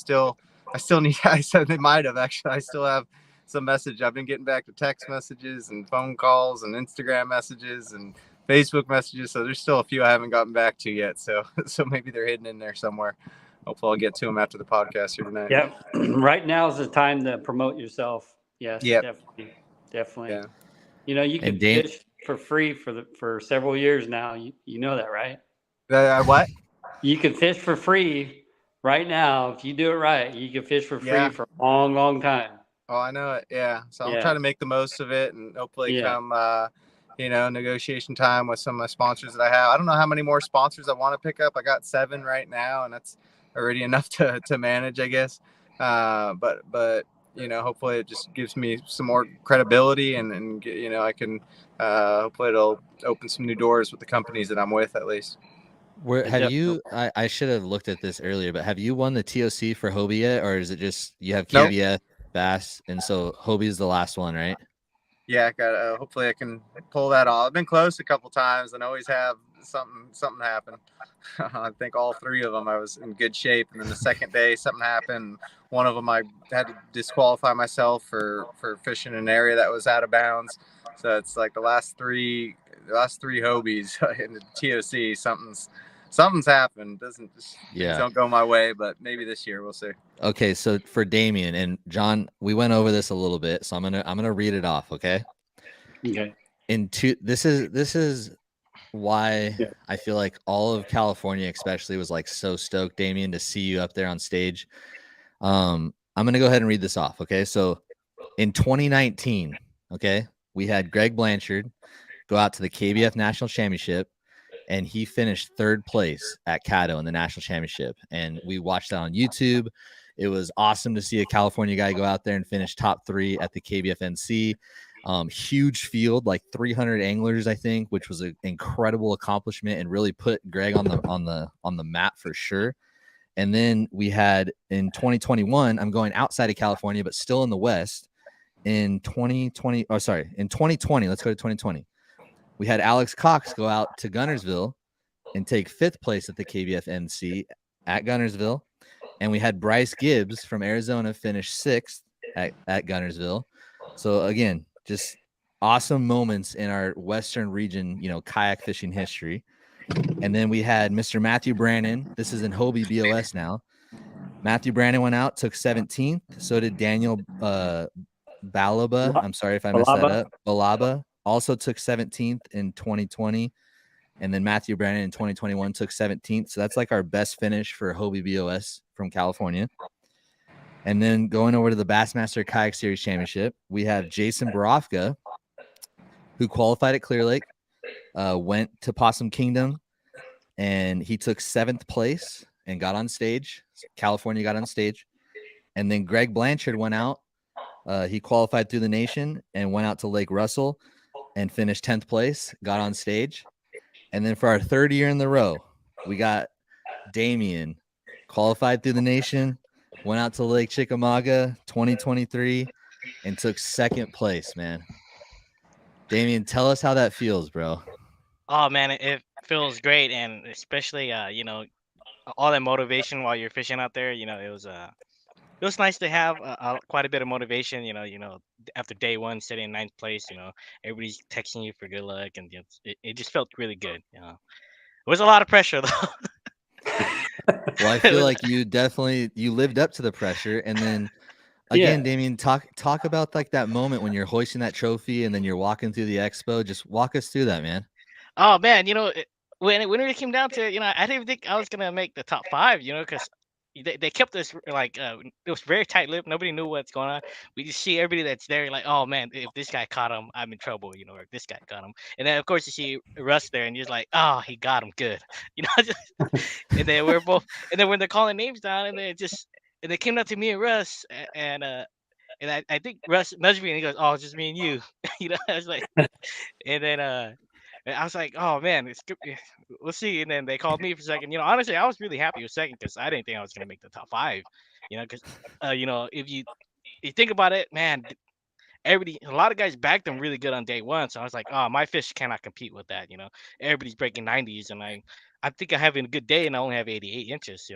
I still need. I said they might have actually. I still have some message. I've been getting back to text messages and phone calls and Instagram messages and Facebook messages. So there's still a few I haven't gotten back to yet. So maybe they're hidden in there somewhere. Hopefully I'll get to them after the podcast here tonight. Yep. Right now is the time to promote yourself. Yes, yep. Definitely. Yeah. You can fish for free for several years now. You know that, right? What? You can fish for free right now. If you do it right, you can fish for free for a long, long time. Oh, I know it. Yeah. So I'm trying to make the most of it and hopefully come, negotiation time with some of my sponsors that I have. I don't know how many more sponsors I want to pick up. I got 7 right now, and that's already enough to manage, I guess. But hopefully it just gives me some more credibility and I can, hopefully it'll open some new doors with the companies that I'm with at least. I should have looked at this earlier, but have you won the TOC for Hobie yet, or is it just you have KBF, Bass, and so Hobie is the last one, right? Yeah, hopefully I can pull that off. I've been close a couple times and always have something happened. I think all 3 of them I was in good shape, and then the second day something happened. One of them I had to disqualify myself for fishing an area that was out of bounds. So it's like the last three Hobies in the TOC. Something's happened. Things don't go my way, but maybe this year we'll see. Okay, so for Damian and John, we went over this a little bit, so I'm gonna read it off. Okay. Okay. This is why I feel like all of California, especially, was like so stoked, Damian, to see you up there on stage. I'm gonna go ahead and read this off. Okay, so in 2019, okay, we had Greg Blanchard go out to the KBF National Championship, and he finished 3rd place at Caddo in the national championship. And we watched that on YouTube. It was awesome to see a California guy go out there and finish top 3 at the KBF NC. Huge field, like 300 anglers, I think, which was an incredible accomplishment and really put Greg on the map for sure. And then we had in 2021, I'm going outside of California, but still in the West. In 2020, let's go to 2020. We had Alex Cox go out to Gunnersville and take 5th place at the KBF NC at Gunnersville. And we had Bryce Gibbs from Arizona finish 6th at Gunnersville. So again, just awesome moments in our Western region, kayak fishing history. And then we had Mr. Matthew Brannon. This is in Hobie BOS now. Matthew Brannon went out, took 17th. So did Daniel Balaba. I'm sorry if I messed that up. Balaba also took 17th in 2020. And then Matthew Brannon in 2021 took 17th. So that's like our best finish for Hobie BOS from California. And then going over to the Bassmaster Kayak Series Championship, we have Jason Borofka, who qualified at Clear Lake, went to Possum Kingdom, and he took 7th place and got on stage. California got on stage. And then Greg Blanchard went out. He qualified through the nation and went out to Lake Russell and finished 10th place, got on stage. And then for our 3rd year in the row, we got Damian, qualified through the nation, went out to Lake Chickamauga 2023 and took 2nd place, man. Damian, tell us how that feels, bro. Oh man, it feels great, and especially all that motivation while you're fishing out there. It was nice to have quite a bit of motivation. After day 1, sitting in 9th place, everybody's texting you for good luck, and it just felt really good. It was a lot of pressure though. Well, I feel like you lived up to the pressure. And then again, Damian, talk about like that moment when you're hoisting that trophy and then you're walking through the expo. Just walk us through that, man. Oh man, when it came down to it, I didn't think I was gonna make the top 5, because they kept us like it was very tight lipped. Nobody knew what's going on. We just see everybody that's there, like, oh man, if this guy caught him, I'm in trouble, or if this guy got him. And then of course you see Russ there, and you're like, oh, he got him good, and then we're both. And then when they're calling names down, and they came up to me and Russ, and I think Russ nudged me and he goes, oh, it's just me and you, I was like, and then I was like, oh man, we'll see. And then they called me for second. Honestly, I was really happy with second because I didn't think I was gonna make the top 5. Because if you think about it, man, a lot of guys backed them really good on day 1. So I was like, oh, my fish cannot compete with that. Everybody's breaking 90s, and I think I'm having a good day, and I only have 88 inches.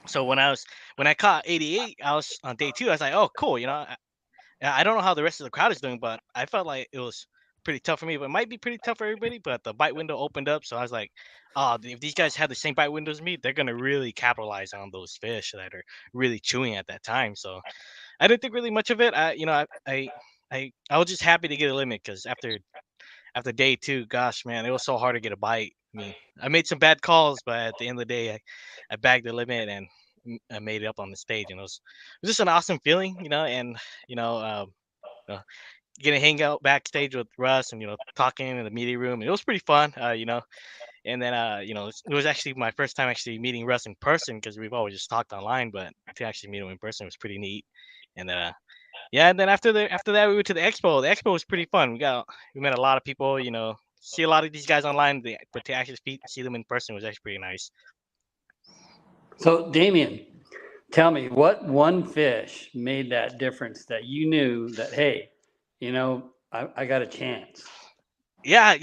So when I caught 88, I was on day 2. I was like, oh, cool. I don't know how the rest of the crowd is doing, but I felt like it was pretty tough for me, but it might be pretty tough for everybody. But the bite window opened up, so I was like, oh, if these guys have the same bite windows as me, they're gonna really capitalize on those fish that are really chewing at that time. So I didn't think really much of it. I was just happy to get a limit, because after day 2, gosh man, it was so hard to get a bite. I made some bad calls, but at the end of the day, I bagged the limit and I made it up on the stage, and it was just an awesome feeling, and getting to hang out backstage with Russ and talking in the media room. And it was pretty fun, And then it was actually my first time actually meeting Russ in person, because we've always just talked online, but to actually meet him in person was pretty neat. And and then after that we went to the expo. The expo was pretty fun. We met a lot of people. See a lot of these guys online, but to actually see them in person was actually pretty nice. So Damian, tell me, what one fish made that difference that you knew that, hey, I got a chance? Yeah,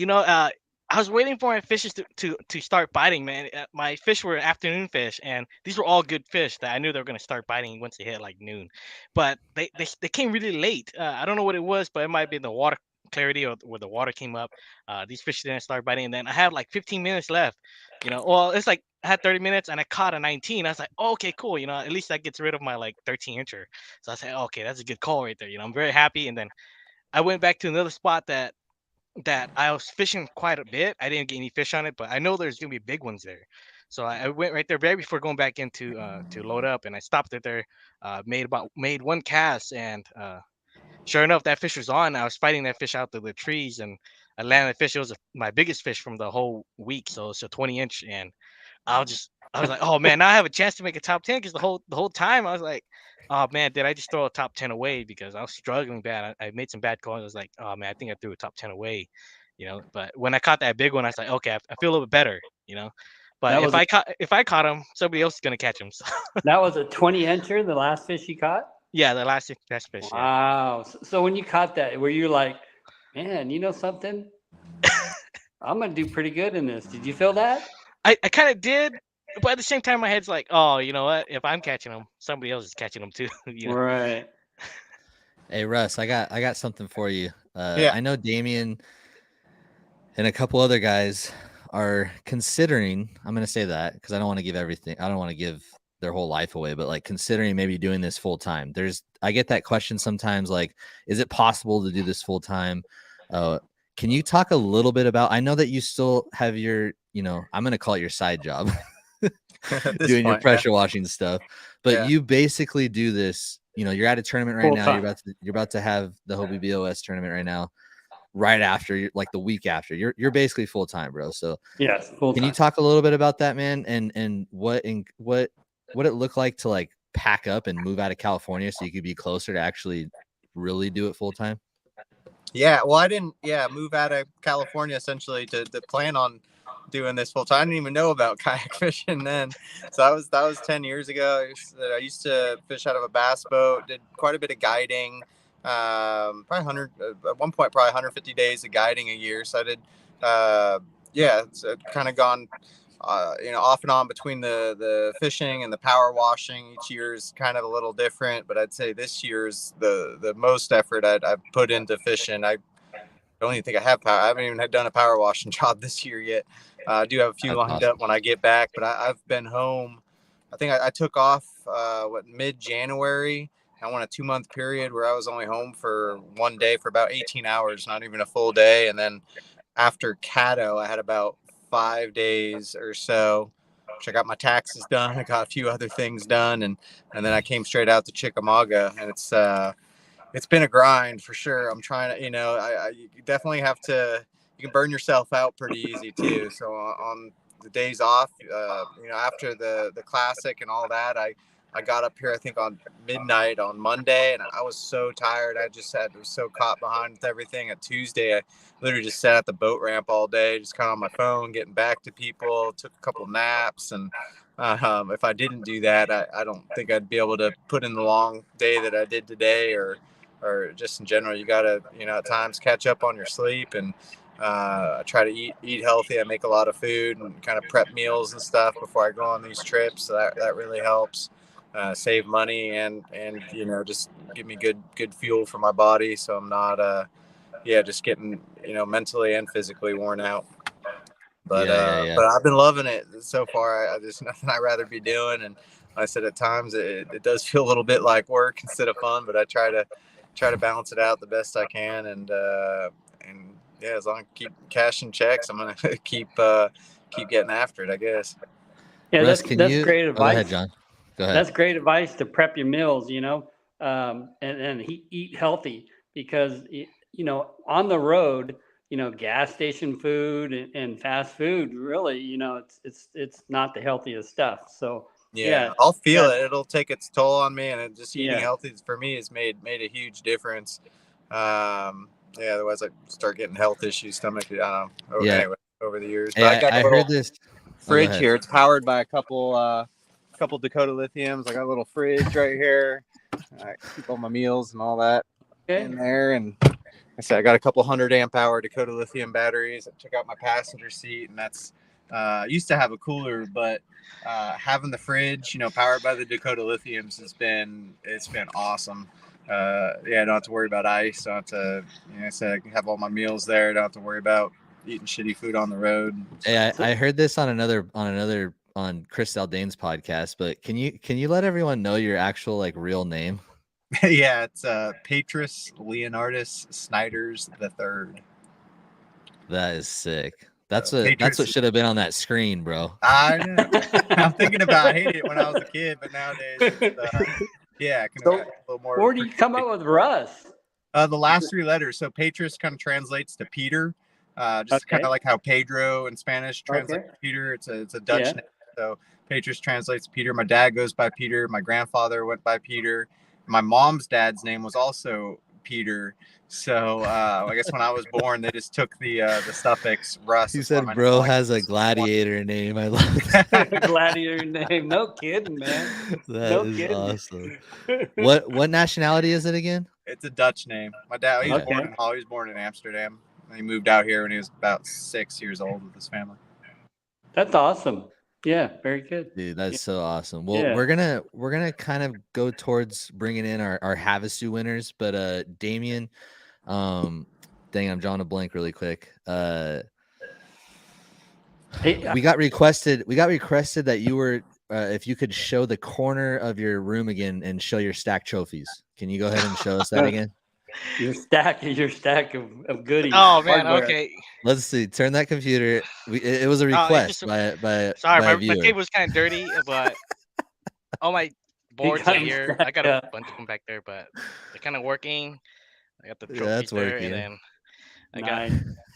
I was waiting for my fishes to start biting, man. My fish were afternoon fish, and these were all good fish that I knew they were gonna start biting once they hit like noon. But they came really late. I don't know what it was, but it might be the water clarity or where the water came up. These fish didn't start biting, and then I had like 15 minutes left. Well, it's like I had 30 minutes and I caught a 19. I was like, oh, okay, cool. At least that gets rid of my like 13-incher. So I said, okay, that's a good call right there. I'm very happy. And then I went back to another spot that I was fishing quite a bit. I didn't get any fish on it, but I know there's gonna be big ones there. So I went right there right before going back in to load up, and I stopped it there. Made one cast, and sure enough, that fish was on. I was fighting that fish out to the trees, and I landed the fish. It was my biggest fish from the whole week, so it's a 20-inch, and I was like, oh man, now I have a chance to make a top 10 because the whole time I was like, oh man, did I just throw a top 10 away because I was struggling bad. I made some bad calls. I was like, oh man, I think I threw a top 10 away, But when I caught that big one, I was like, okay, I feel a little bit better. But That was if I caught him, somebody else is gonna catch him. So that was a 20-incher, the last fish you caught? yeah, the last fish. Yeah. Wow. So when you caught that, were you like, man, you know something? I'm gonna do pretty good in this. Did you feel that? I kind of did, but at the same time, my head's like, oh, you know what? If I'm catching them, somebody else is catching them too. Right. Hey Russ, I got something for you. Yeah. I know Damian and a couple other guys are considering. I'm going to say that because I don't want to give everything. I don't want to give their whole life away, but like considering maybe doing this full time. I get that question sometimes. Like, is it possible to do this full time? Can you talk a little bit about? I know that you still have your, I'm going to call it your side job, doing your pressure washing stuff. But you basically do this. You're at a tournament right now. You're about to have the Hobie BOS tournament right now. Right after, like the week after, you're basically full time, bro. So yes, full can time. you talk a little bit about that, man, and what it looked like to like pack up and move out of California so you could be closer to actually really do it full time? Yeah, well, I didn't move out of California essentially to plan on doing this full time. I didn't even know about kayak fishing then. So that was 10 years ago. I used to fish out of a bass boat, did quite a bit of guiding. Probably 100 at one point, probably 150 days of guiding a year. So I did, it's kind of gone, off and on between the fishing and the power washing. Each year is kind of a little different, but I'd say this year's the most effort I've put into fishing. I don't even think I have power. I haven't even done a power washing job this year yet. I do have a few lined up when I get back, but I've been home. I think I took off mid-January. I went a 2-month period where I was only home for one day for about 18 hours, not even a full day. And then after Caddo, I had about 5 days or so, which I got my taxes done. I got a few other things done. And then I came straight out to Chickamauga, and it's been a grind for sure. I'm trying to, you definitely have to, you can burn yourself out pretty easy too. So on the days off, after the classic and all that, I got up here, I think on midnight on Monday, and I was so tired. I was so caught behind with everything. At Tuesday, I literally just sat at the boat ramp all day, just kind of on my phone, getting back to people, took a couple naps. And if I didn't do that, I don't think I'd be able to put in the long day that I did today, or just in general. You got to, at times catch up on your sleep. And I try to eat healthy. I make a lot of food and kind of prep meals and stuff before I go on these trips. So that really helps. Save money and just give me good fuel for my body, so I'm not just getting mentally and physically worn out. But but I've been loving it so far. There's nothing I'd rather be doing, and like I said, at times it does feel a little bit like work instead of fun, but I try to balance it out the best I can, and as long as I keep cashing checks, I'm gonna keep getting after it, I guess. Yeah, Russ, that's great advice. Go ahead, John. Go ahead. That's great advice to prep your meals, and eat healthy, because, on the road, gas station food and fast food, really, it's not the healthiest stuff. So yeah, I'll feel it. It'll take its toll on me, and just eating healthy for me has made a huge difference. Otherwise I start getting health issues, stomach. I don't know. Anyway, over the years. But I heard this fridge here. It's powered by a couple Dakota Lithiums. I got a little fridge right here. I keep all my meals and all that in there, and I said I got a couple 100 amp-hour Dakota lithium batteries. I took out my passenger seat, and that's I used to have a cooler, but having the fridge, powered by the Dakota lithiums it's been awesome. I don't have to worry about ice. Don't have to, I said I can have all my meals there. Don't have to worry about eating shitty food on the road. Hey, I heard this on Chris Aldane's podcast, but can you let everyone know your actual real name? Yeah, it's Petrus Leonardus Snyders III. That is sick. That's what should have been on that screen, bro. I know. I'm thinking about hating it when I was a kid, but nowadays, I can a little more. Where do you come up with Russ? The last 3 letters. So Petrus kind of translates to Peter, just kind of like how Pedro in Spanish translates to Peter. It's a Dutch name. So Petrus translates to Peter. My dad goes by Peter. My grandfather went by Peter. My mom's dad's name was also Peter. So I guess when I was born, they just took the suffix Russ. He said, "Bro has a gladiator name." I love that. Gladiator name. No kidding, man. That is awesome. What nationality is it again? It's a Dutch name. My dad, he was born in Amsterdam. He moved out here when he was about 6 years old with his family. That's awesome. Yeah, very good. Dude, that's so awesome. Well, we're gonna kind of go towards bringing in our Havasu winners, but Damian, dang, I'm drawing a blank really quick. We got requested that you were if you could show the corner of your room again and show your stacked trophies. Can you go ahead and show us that again? Your stack of goodies. Oh man, okay. Let's see. Turn that computer. It was a request by sorry, by my table was kind of dirty, but all my boards are here. I got a bunch of them back there, but they're kind of working. I got the trophies there, and then I got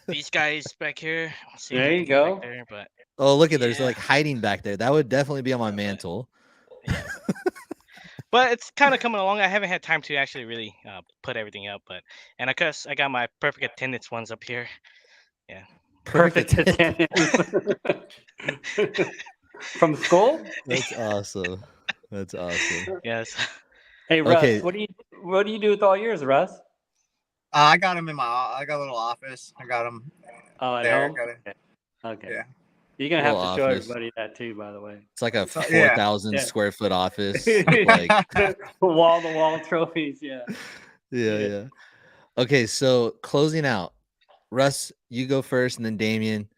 these guys back here. There you go. There, but look at there's hiding back there. That would definitely be on my mantle. Yeah. But it's kind of coming along. I haven't had time to actually really put everything up, and I got my perfect attendance ones up here. Yeah, perfect attendance from school. That's awesome. That's awesome. Yes. Hey Russ, what do you do with all yours, Russ? I got them I got a little office. I got them. Oh, at home. Okay. Yeah. You're gonna have to show everybody that too, by the way. It's like a 4,000 square foot office. Wall-to-wall trophies. Yeah. Okay, so closing out, Russ, you go first, and then Damian.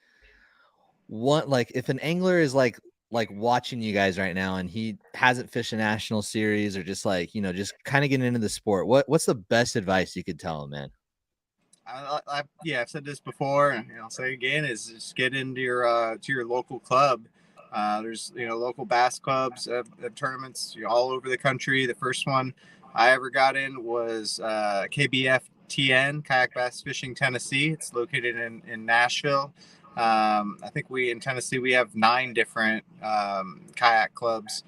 If an angler is like watching you guys right now, and he hasn't fished a national series, or just just kind of getting into the sport, what's the best advice you could tell him, man? I've said this before, and I'll say again: is just get into your local club. There's local bass clubs have tournaments all over the country. The first one I ever got in was KBFTN, Kayak Bass Fishing Tennessee. It's located in Nashville. I think in Tennessee we have 9 different kayak clubs.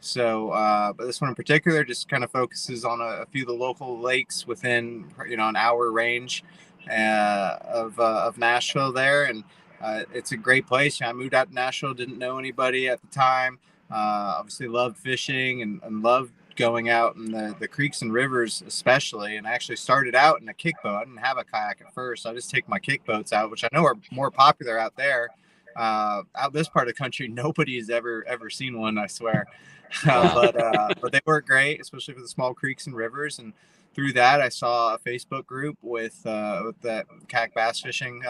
So, but this one in particular just kind of focuses on a few of the local lakes within, an hour range of Nashville there. And it's a great place. I moved out to Nashville, didn't know anybody at the time. Obviously loved fishing and loved going out in the creeks and rivers especially. And I actually started out in a kick boat. I didn't have a kayak at first. I just take my kick boats out, which I know are more popular out there. Out this part of the country, nobody's ever seen one, I swear. But they work great, especially for the small creeks and rivers. And through that, I saw a Facebook group with that Kayak Bass Fishing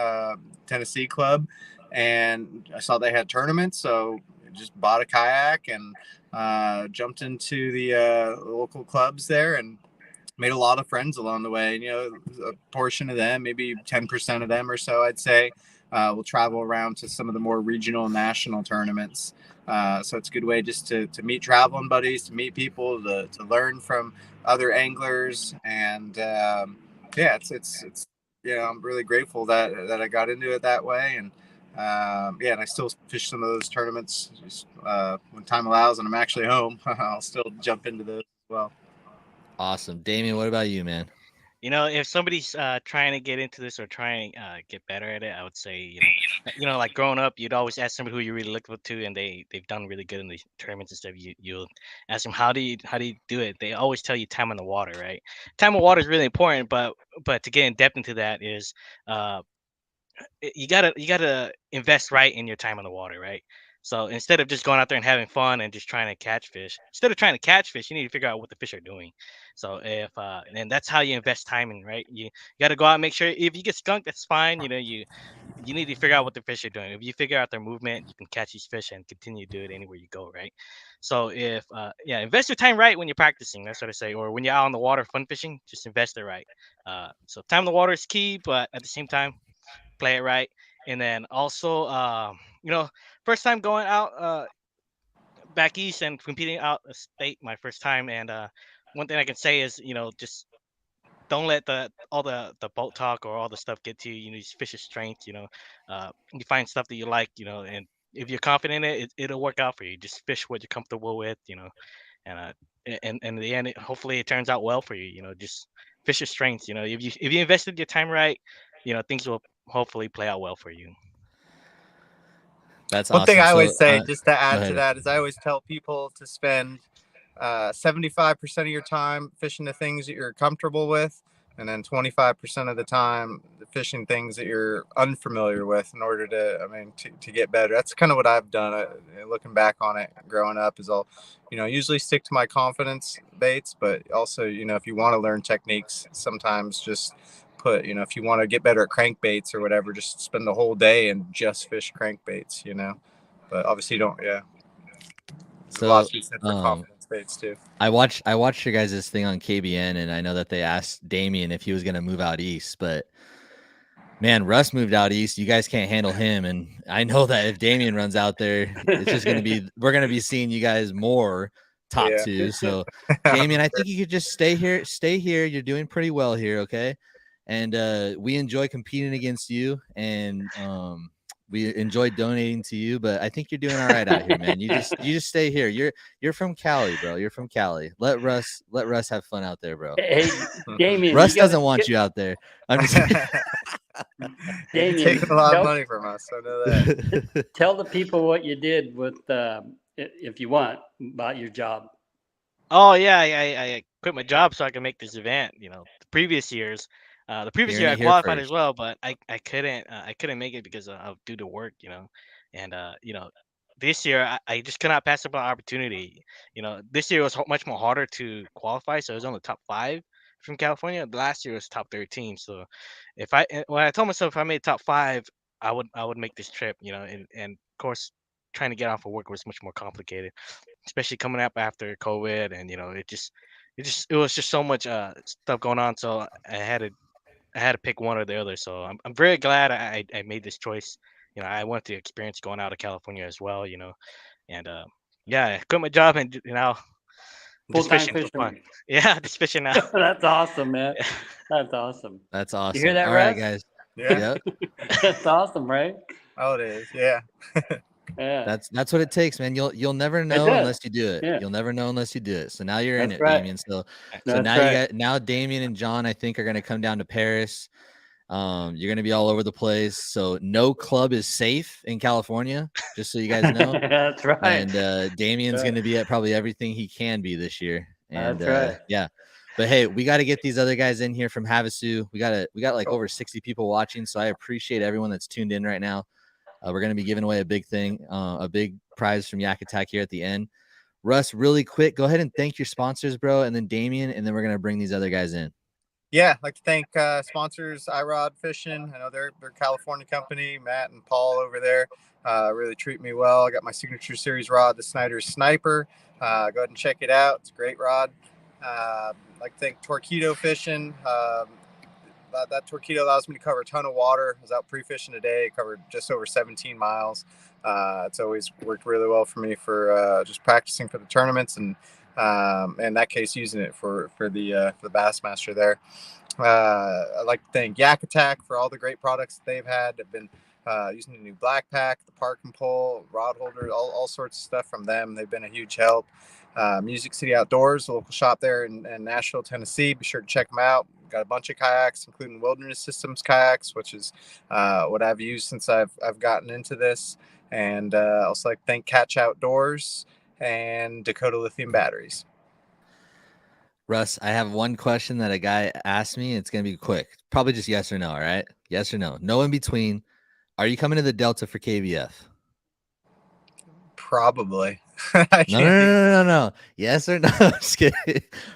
Tennessee Club, and I saw they had tournaments, so I just bought a kayak and jumped into the local clubs there and made a lot of friends along the way. And, a portion of them, maybe 10% of them or so, I'd say, will travel around to some of the more regional and national tournaments. So it's a good way just to meet traveling buddies, to meet people, to learn from other anglers. And it's I'm really grateful that I got into it that way. And and I still fish some of those tournaments just, when time allows and I'm actually home. I'll still jump into those as well. Awesome. Damian, what about you, man? If somebody's trying to get into this or trying to get better at it, I would say, like growing up, you'd always ask somebody who you really looked up to, and they've done really good in the tournaments and stuff. You'll ask them how do you do it. They always tell you time on the water, right? Time on water is really important, but to get in depth into that is uh you gotta invest right in your time on the water, right? So instead of just going out there and having fun and just trying to catch fish, instead of trying to catch fish, you need to figure out what the fish are doing. So if and that's how you invest time in, right? You got to go out and make sure if you get skunked, that's fine. You need to figure out what the fish are doing. If you figure out their movement, you can catch these fish and continue to do it anywhere you go, right? So if invest your time right when you're practicing. That's what I say. Or when you're out on the water fun fishing, just invest it right. So time on the water is key, but at the same time play it right. And then also, first time going out back east and competing out of state, my first time. And one thing I can say is, just don't let all the boat talk or all the stuff get to you. Just fish your strength. You find stuff that you like. And if you're confident in it, it'll work out for you. Just fish what you're comfortable with. And and in the end, hopefully it turns out well for you. Just fish your strengths. If you invested your time right, things will hopefully play out well for you. That's One awesome. thing I So, always say, just to go add to ahead. that, is I always tell people to spend 75% of your time fishing the things that you're comfortable with, and then 25% of the time fishing things that you're unfamiliar with in order to get better. That's kind of what I've done. Looking back on it, growing up, is I'll, usually stick to my confidence baits, but also, if you want to learn techniques, sometimes just put, if you want to get better at crankbaits or whatever, just spend the whole day and just fish crankbaits, but obviously don't, yeah. There's a lot So, to be said for confidence baits too. I watched your guys' thing on KBN, and I know that they asked Damian if he was going to move out east, but man, Russ moved out east. You guys can't handle him, and I know that if Damian runs out there, it's just going to be we're going to be seeing you guys more top Yeah. two. So, Damian, I think you could just stay here. Stay here. You're doing pretty well here, okay? And we enjoy competing against you, and we enjoy donating to you. But I think you're doing all right out here, man. You just stay here. You're from Cali, bro. You're from Cali. Let Russ have fun out there, bro. Hey, Damian, Russ doesn't want you out there. I'm just You're Damian, taking a lot of money from us. I know that. tell the people what you did with, if you want, about your job. Oh yeah, I quit my job so I can make this event. The previous years, the previous Hearing year it I here qualified first. as well, but I couldn't make it because of due to work. And this year I just could not pass up an opportunity. This year was much more harder to qualify, so it was on the top 5 from California. Last year was top 13. So when I told myself if I made top 5, I would make this trip. And of course trying to get off of work was much more complicated, especially coming up after COVID, and it was just so much stuff going on. So I had to pick one or the other. So I'm very glad I made this choice. I wanted to experience going out of California as well. And yeah, I quit my job and I'm just Full-time fishing for fun. fisherman. Yeah, just fishing now. That's awesome, man. That's awesome. That's awesome. You hear that, all right, Russ? guys. Yeah. Yep. That's awesome, right? Oh, it is. Yeah. Yeah. That's what it takes, man. You'll never know does. unless you do it. Yeah. You'll never know unless you do it. So now you're in That's it, right. Damian. So That's now right. now Damian and John, I think, are gonna come down to Paris. You're gonna be all over the place. So no club is safe in California, just so you guys know. That's right. And Damian's Right. gonna be at probably everything he can be this year. And That's right. yeah. But hey, we got to get these other guys in here from Havasu. We got like over 60 people watching. So I appreciate everyone that's tuned in right now. We're going to be giving away a big thing, a big prize from Yak Attack here at the end. Russ, really quick, go ahead and thank your sponsors, bro, and then Damian, and then we're going to bring these other guys in. Yeah, I'd like to thank sponsors iRod Fishing. I know they're California company, Matt and Paul over there. Really treat me well. I got my signature series rod, the Snyders Sniper. Go ahead and check it out. It's a great rod. I'd like to thank Torpedo Fishing. That Torpedo allows me to cover a ton of water. I was out pre-fishing today, covered just over 17 miles. It's always worked really well for me for just practicing for the tournaments, and in that case, using it for the Bassmaster there. I'd like to thank Yak Attack for all the great products that they've had. They've been using a new black pack, the parking pole, rod holder, all sorts of stuff from them. They've been a huge help. Music City Outdoors, a local shop there in Nashville, Tennessee. Be sure to check them out. Got a bunch of kayaks, including Wilderness Systems kayaks, which is what I've used since I've gotten into this. And also like thank Catch Outdoors and Dakota Lithium Batteries. Russ, I have one question that a guy asked me. It's going to be quick. Probably just yes or no, all right? Yes or no. No in between. Are you coming to the Delta for KBF? Probably. No. Yes or no? Just kidding.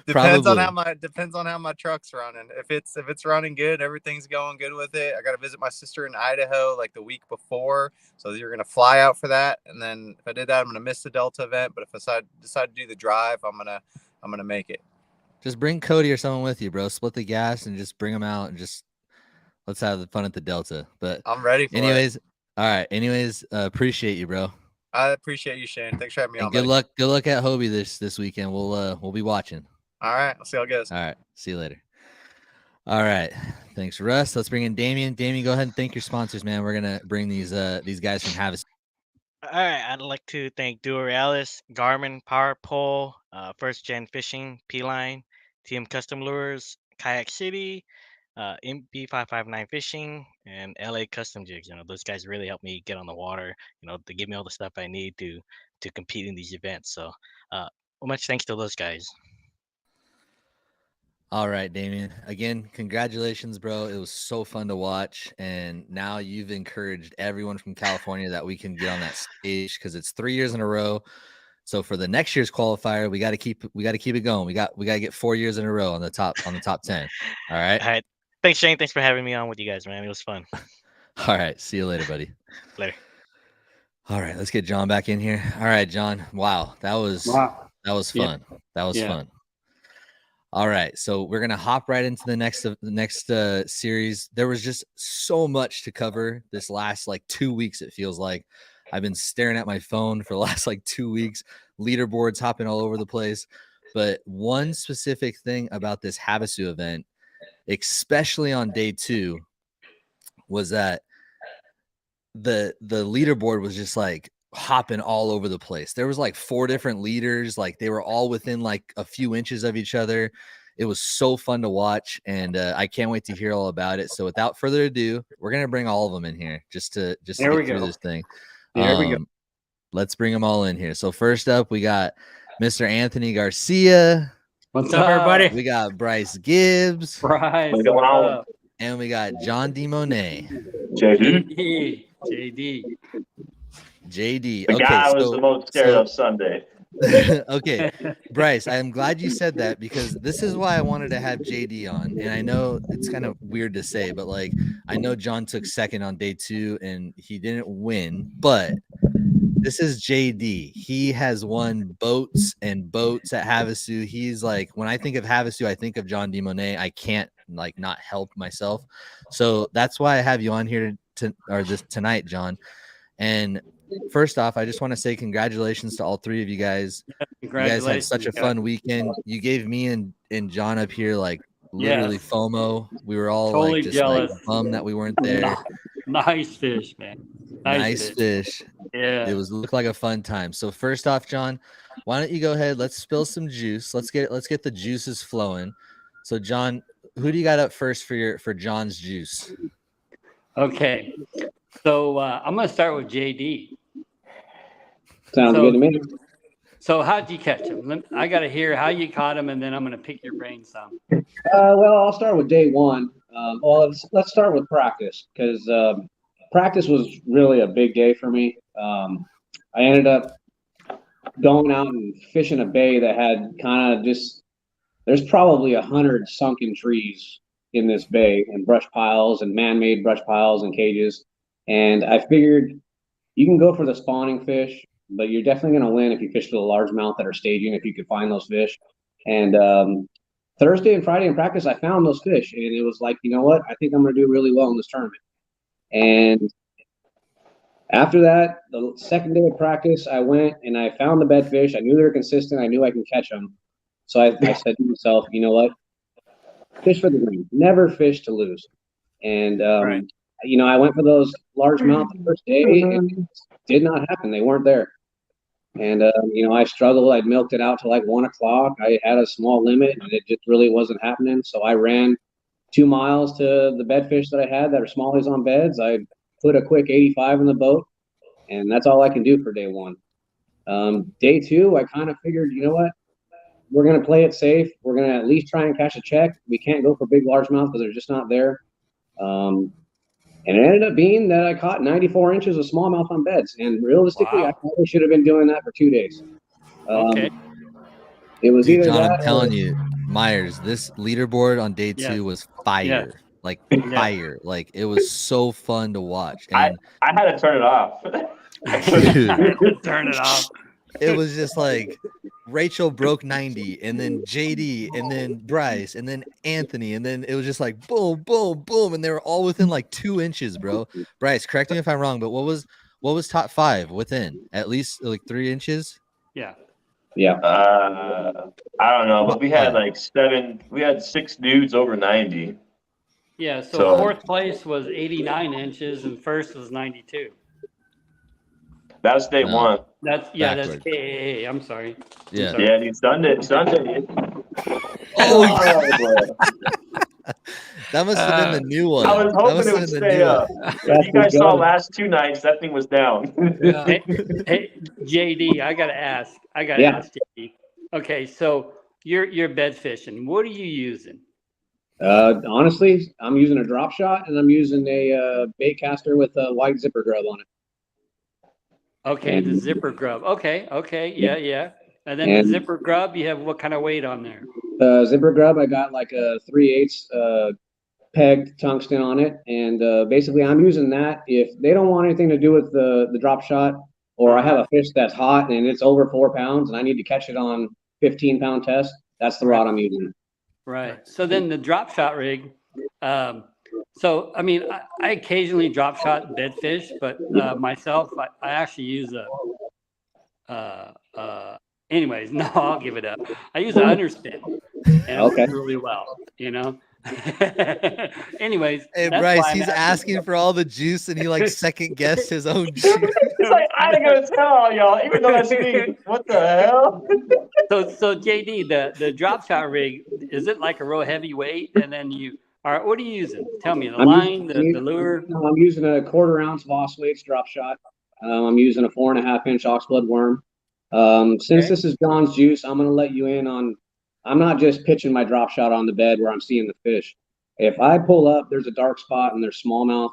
Depends on Probably. how my truck's running. If it's running good, everything's going good with it. I got to visit my sister in Idaho like the week before, so you're gonna fly out for that. And then if I did that, I'm gonna miss the Delta event. But if I decide to do the drive, I'm gonna make it. Just bring Cody or someone with you, bro. Split the gas and just bring them out and just let's have the fun at the Delta. But I'm ready for it. All right. Anyways, appreciate you, bro. I appreciate you, Shane. Thanks for having me on. Good luck. Good luck at Hobie this weekend. We'll be watching. All right. I'll see how it goes. All right. See you later. All right. Thanks, Russ. Let's bring in Damian. Damian, go ahead and thank your sponsors, man. We're gonna bring these guys from Havasu. All right, I'd like to thank Duo Realis, Garmin Power Pole, First Gen Fishing, P-Line, TM Custom Lures, Kayak City, MB559 Fishing, and LA Custom Jigs. Those guys really helped me get on the water. They give me all the stuff I need to compete in these events. So, much thanks to those guys. All right, Damian. Again, congratulations, bro. It was so fun to watch, and now you've encouraged everyone from California that we can get on that stage because it's 3 years in a row. So for the next year's qualifier, we got to keep it going. We got to get 4 years in a row on the top 10. All right. All right. Thanks, Shane. Thanks for having me on with you guys, man. It was fun. All right. See you later, buddy. Later. All right. Let's get John back in here. All right, John. Wow. That was fun. Yeah. That was fun. All right, so we're gonna hop right into the next series. There was just so much to cover this last 2 weeks. It feels like I've been staring at my phone for the last 2 weeks. Leaderboards hopping all over the place. But one specific thing about this Havasu event, especially on day 2, was that the leaderboard was just hopping all over the place. There was 4 different leaders, they were all within a few inches of each other. It was so fun to watch, and I can't wait to hear all about it. So without further ado, we're gonna bring all of them in here just to get through this thing. There we go. Let's bring them all in here. So first up, we got Mr. Anthony Garcia. What's up, everybody? We got Bryce Gibbs. Bryce. And we got John DeMonet. JD. The guy I was the most scared of Sunday. Okay, Bryce, I'm glad you said that because this is why I wanted to have JD on. And I know it's kind of weird to say, but I know John took second on day 2 and he didn't win, but this is JD. He has won boats at Havasu. He's when I think of Havasu, I think of John DeMonet. I can't not help myself. So that's why I have you on here tonight, John. And first off, I just want to say congratulations to all 3 of you guys. You guys had such a fun weekend. You gave me and John up here literally FOMO. We were all totally jealous. Bummed that we weren't there. Nice fish, man. Nice fish. Yeah. It looked like a fun time. So first off, John, why don't you go ahead? Let's spill some juice. Let's get the juices flowing. So John, who do you got up first for John's juice? Okay. So I'm going to start with JD. Sounds good to me. So how'd you catch him? I got to hear how you caught him, and then I'm going to pick your brain some. Well, I'll start with day 1. Let's start with practice because practice was really a big day for me. I ended up going out and fishing a bay that had kind of there's probably 100 sunken trees in this bay and brush piles and man-made brush piles and cages. And I figured you can go for the spawning fish, but you're definitely going to win if you fish for the largemouth that are staging, if you could find those fish. And Thursday and Friday in practice, I found those fish. And it was you know what? I think I'm going to do really well in this tournament. And after that, the second day of practice, I went and I found the bed fish. I knew they were consistent. I knew I can catch them. So I said to myself, you know what? Fish for the win. Never fish to lose. And Right. I went for those largemouth the first day. It did not happen. They weren't there. And, I struggled. I'd milked it out to like 1 o'clock. I had a small limit and it just really wasn't happening. So I ran 2 miles to the bedfish that I had that are smallies on beds. I put a quick 85 in the boat, and that's all I can do for day one. Day two, I kind of figured, you know what? We're going to play it safe. We're going to at least try and catch a check. We can't go for big largemouth because they're just not there. And it ended up being that I caught 94 inches of smallmouth on beds. And realistically, Wow. I probably should have been doing that for 2 days. Okay. It was Dude, either John, that I'm telling you, Myers, this leaderboard on day Yes. 2 was fire. Yes. Like fire. Like it was so fun to watch. I And had to turn it off. dude, Turn it off. it was just like Rachel broke 90, and then JD, and then Bryce, and then Anthony, and then it was just like boom, boom, boom, and they were all within like 2 inches, bro. Bryce, correct me if I'm wrong, but what was top 5 within? At least like 3 inches? Yeah. Yeah. I don't know, but we had like 6 dudes over 90. Yeah. So So- fourth place was 89 inches and first was 92. That's day No. one. That's Backward. KAA. I'm sorry. Yeah. sorry. Yeah, dude, Sunday. Oh, I that must have been the new one. was That hoping must it have would been the stay new up. one. If you guys saw last 2 nights, that thing was down. Hey, JD, I gotta ask. Yeah. Ask JD. Okay, so you're bed fishing. What are you using? Honestly, I'm using a drop shot and I'm using a bait caster with a white zipper grub on it. Okay, the And- zipper grub. Okay, yeah. And then And- the zipper grub, you have what kind of weight on there? Zipper grub, I got like a 3/8 pegged tungsten on it, and basically I'm using that if they don't want anything to do with the drop shot, or I have a fish that's hot and it's over 4 pounds and I need to catch it on 15-pound test. That's the rod I'm using. Right. So then the drop shot rig. So I mean, I occasionally drop shot bed fish, but myself, I actually use anyways, no, I'll give it up. I use an underspin, and it Okay. works really well. Anyways, Hey, that's Bryce, why I'm he's asking for all the juice, and he like second guessed his own juice. It's like, I ain't gonna tell all y'all, even though that's me. What the hell? So JD, the drop shot rig, is it like a real heavy weight? And then what are you using? Tell me the line, the lure. No, I'm using a 1/4 ounce Voss weights drop shot. I'm using a 4.5-inch oxblood worm. Since this is John's juice, I'm going to let you in on. I'm not just pitching my drop shot on the bed where I'm seeing the fish. If I pull up, there's a dark spot and there's smallmouth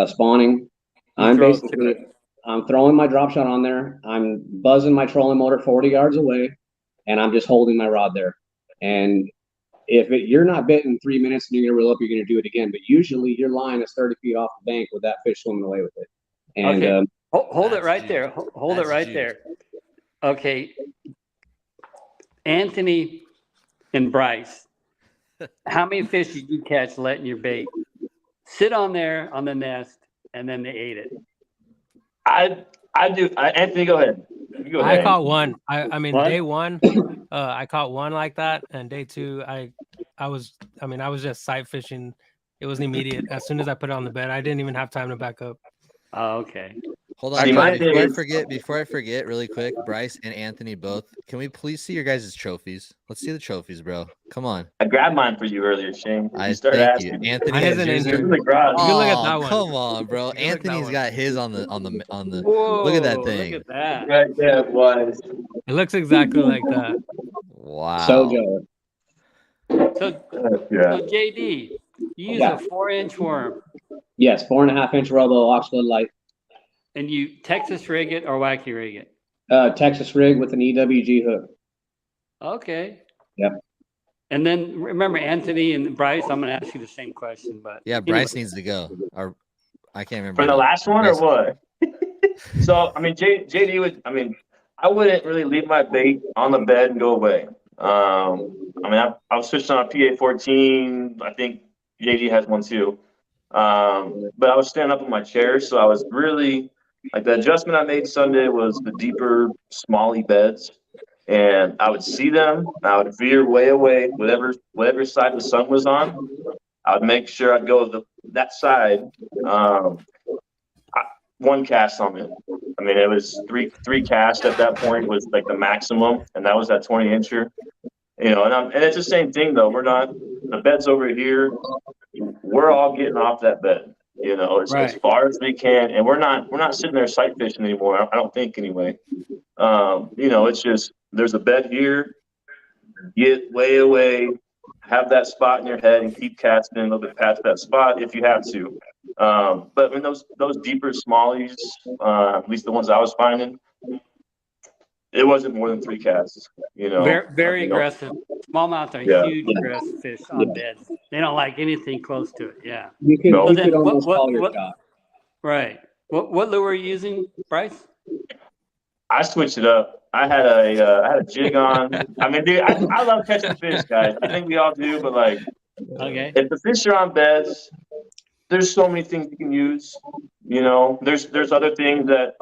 spawning. I'm throw it to basically I'm throwing my drop shot on there. I'm buzzing my trolling motor 40 yards away, and I'm just holding my rod there. And if you're not bit in 3 minutes and you're gonna reel up, you're gonna do it again. But usually your line is 30 feet off the bank with that fish swimming away with it. And Okay. Hold it That's right juice. there. Hold it That's right juice. there. Okay. Anthony and Bryce, how many fish did you catch letting your bait sit on there on the nest and then they ate it? I do. Anthony, go ahead. You go ahead. I caught one. I mean, What? day one, I caught one like that, and day two, I was just sight fishing. It was immediate. As soon as I put it on the bed, I didn't even have time to back up. Oh, okay. Hold See, on, my John, thing before I forget, really quick, Bryce and Anthony both. Can we please see your guys' trophies? Let's see the trophies, bro. Come on. I grabbed mine for you earlier, Shane. I You started thank asking. you, Anthony. Mine has isn't in yours here. It's in the garage. You can look at that Oh, one. come on, bro. You can look at that Anthony's one. got his on the. Whoa, Look at that thing. Look at that. Right there it was. It looks exactly like that. Wow. so jealous. So Yeah. JD, you use Yeah. a 4-inch worm Yes, 4.5-inch Robo oxblood light, and you Texas rig it or wacky rig it. Texas rig with an EWG hook. Okay. Yep. And then remember Anthony and Bryce, I'm going to ask you the same question, but Yeah, Bryce needs to go. Or I can't remember. For the last one or Bryce- what? So, I mean, JD would, I wouldn't really leave my bait on the bed and go away. I was fishing on a PA-14. I think JD has one too. But I was standing up in my chair, so I was really, like, the adjustment I made Sunday was the deeper, smally beds. And I would see them, I would veer way away, whatever side the sun was on. I would make sure I'd go that side, one cast on it. I mean, it was three casts at that point was like the maximum, and that was that 20-incher. You know, and it's the same thing though. We're not, the bed's over here. We're all getting off that bed, you know, as far as we can, and we're not sitting there sight fishing anymore. I don't think anyway. You know, it's just there's a bed here. Get way away, have that spot in your head, and keep casting a little bit past that spot if you have to. But in those deeper smallies, at least the ones I was finding, it wasn't more than 3 casts. You know, very aggressive. Smallmouth are huge aggressive fish on beds. They don't like anything close to it. Yeah. You can almost call your shot. Right. What lure are you using, Bryce? I switched it up. I had a jig on. I mean, dude, I love catching fish, guys. I think we all do, but like, if the fish are on beds, there's so many things you can use. You know, there's other things that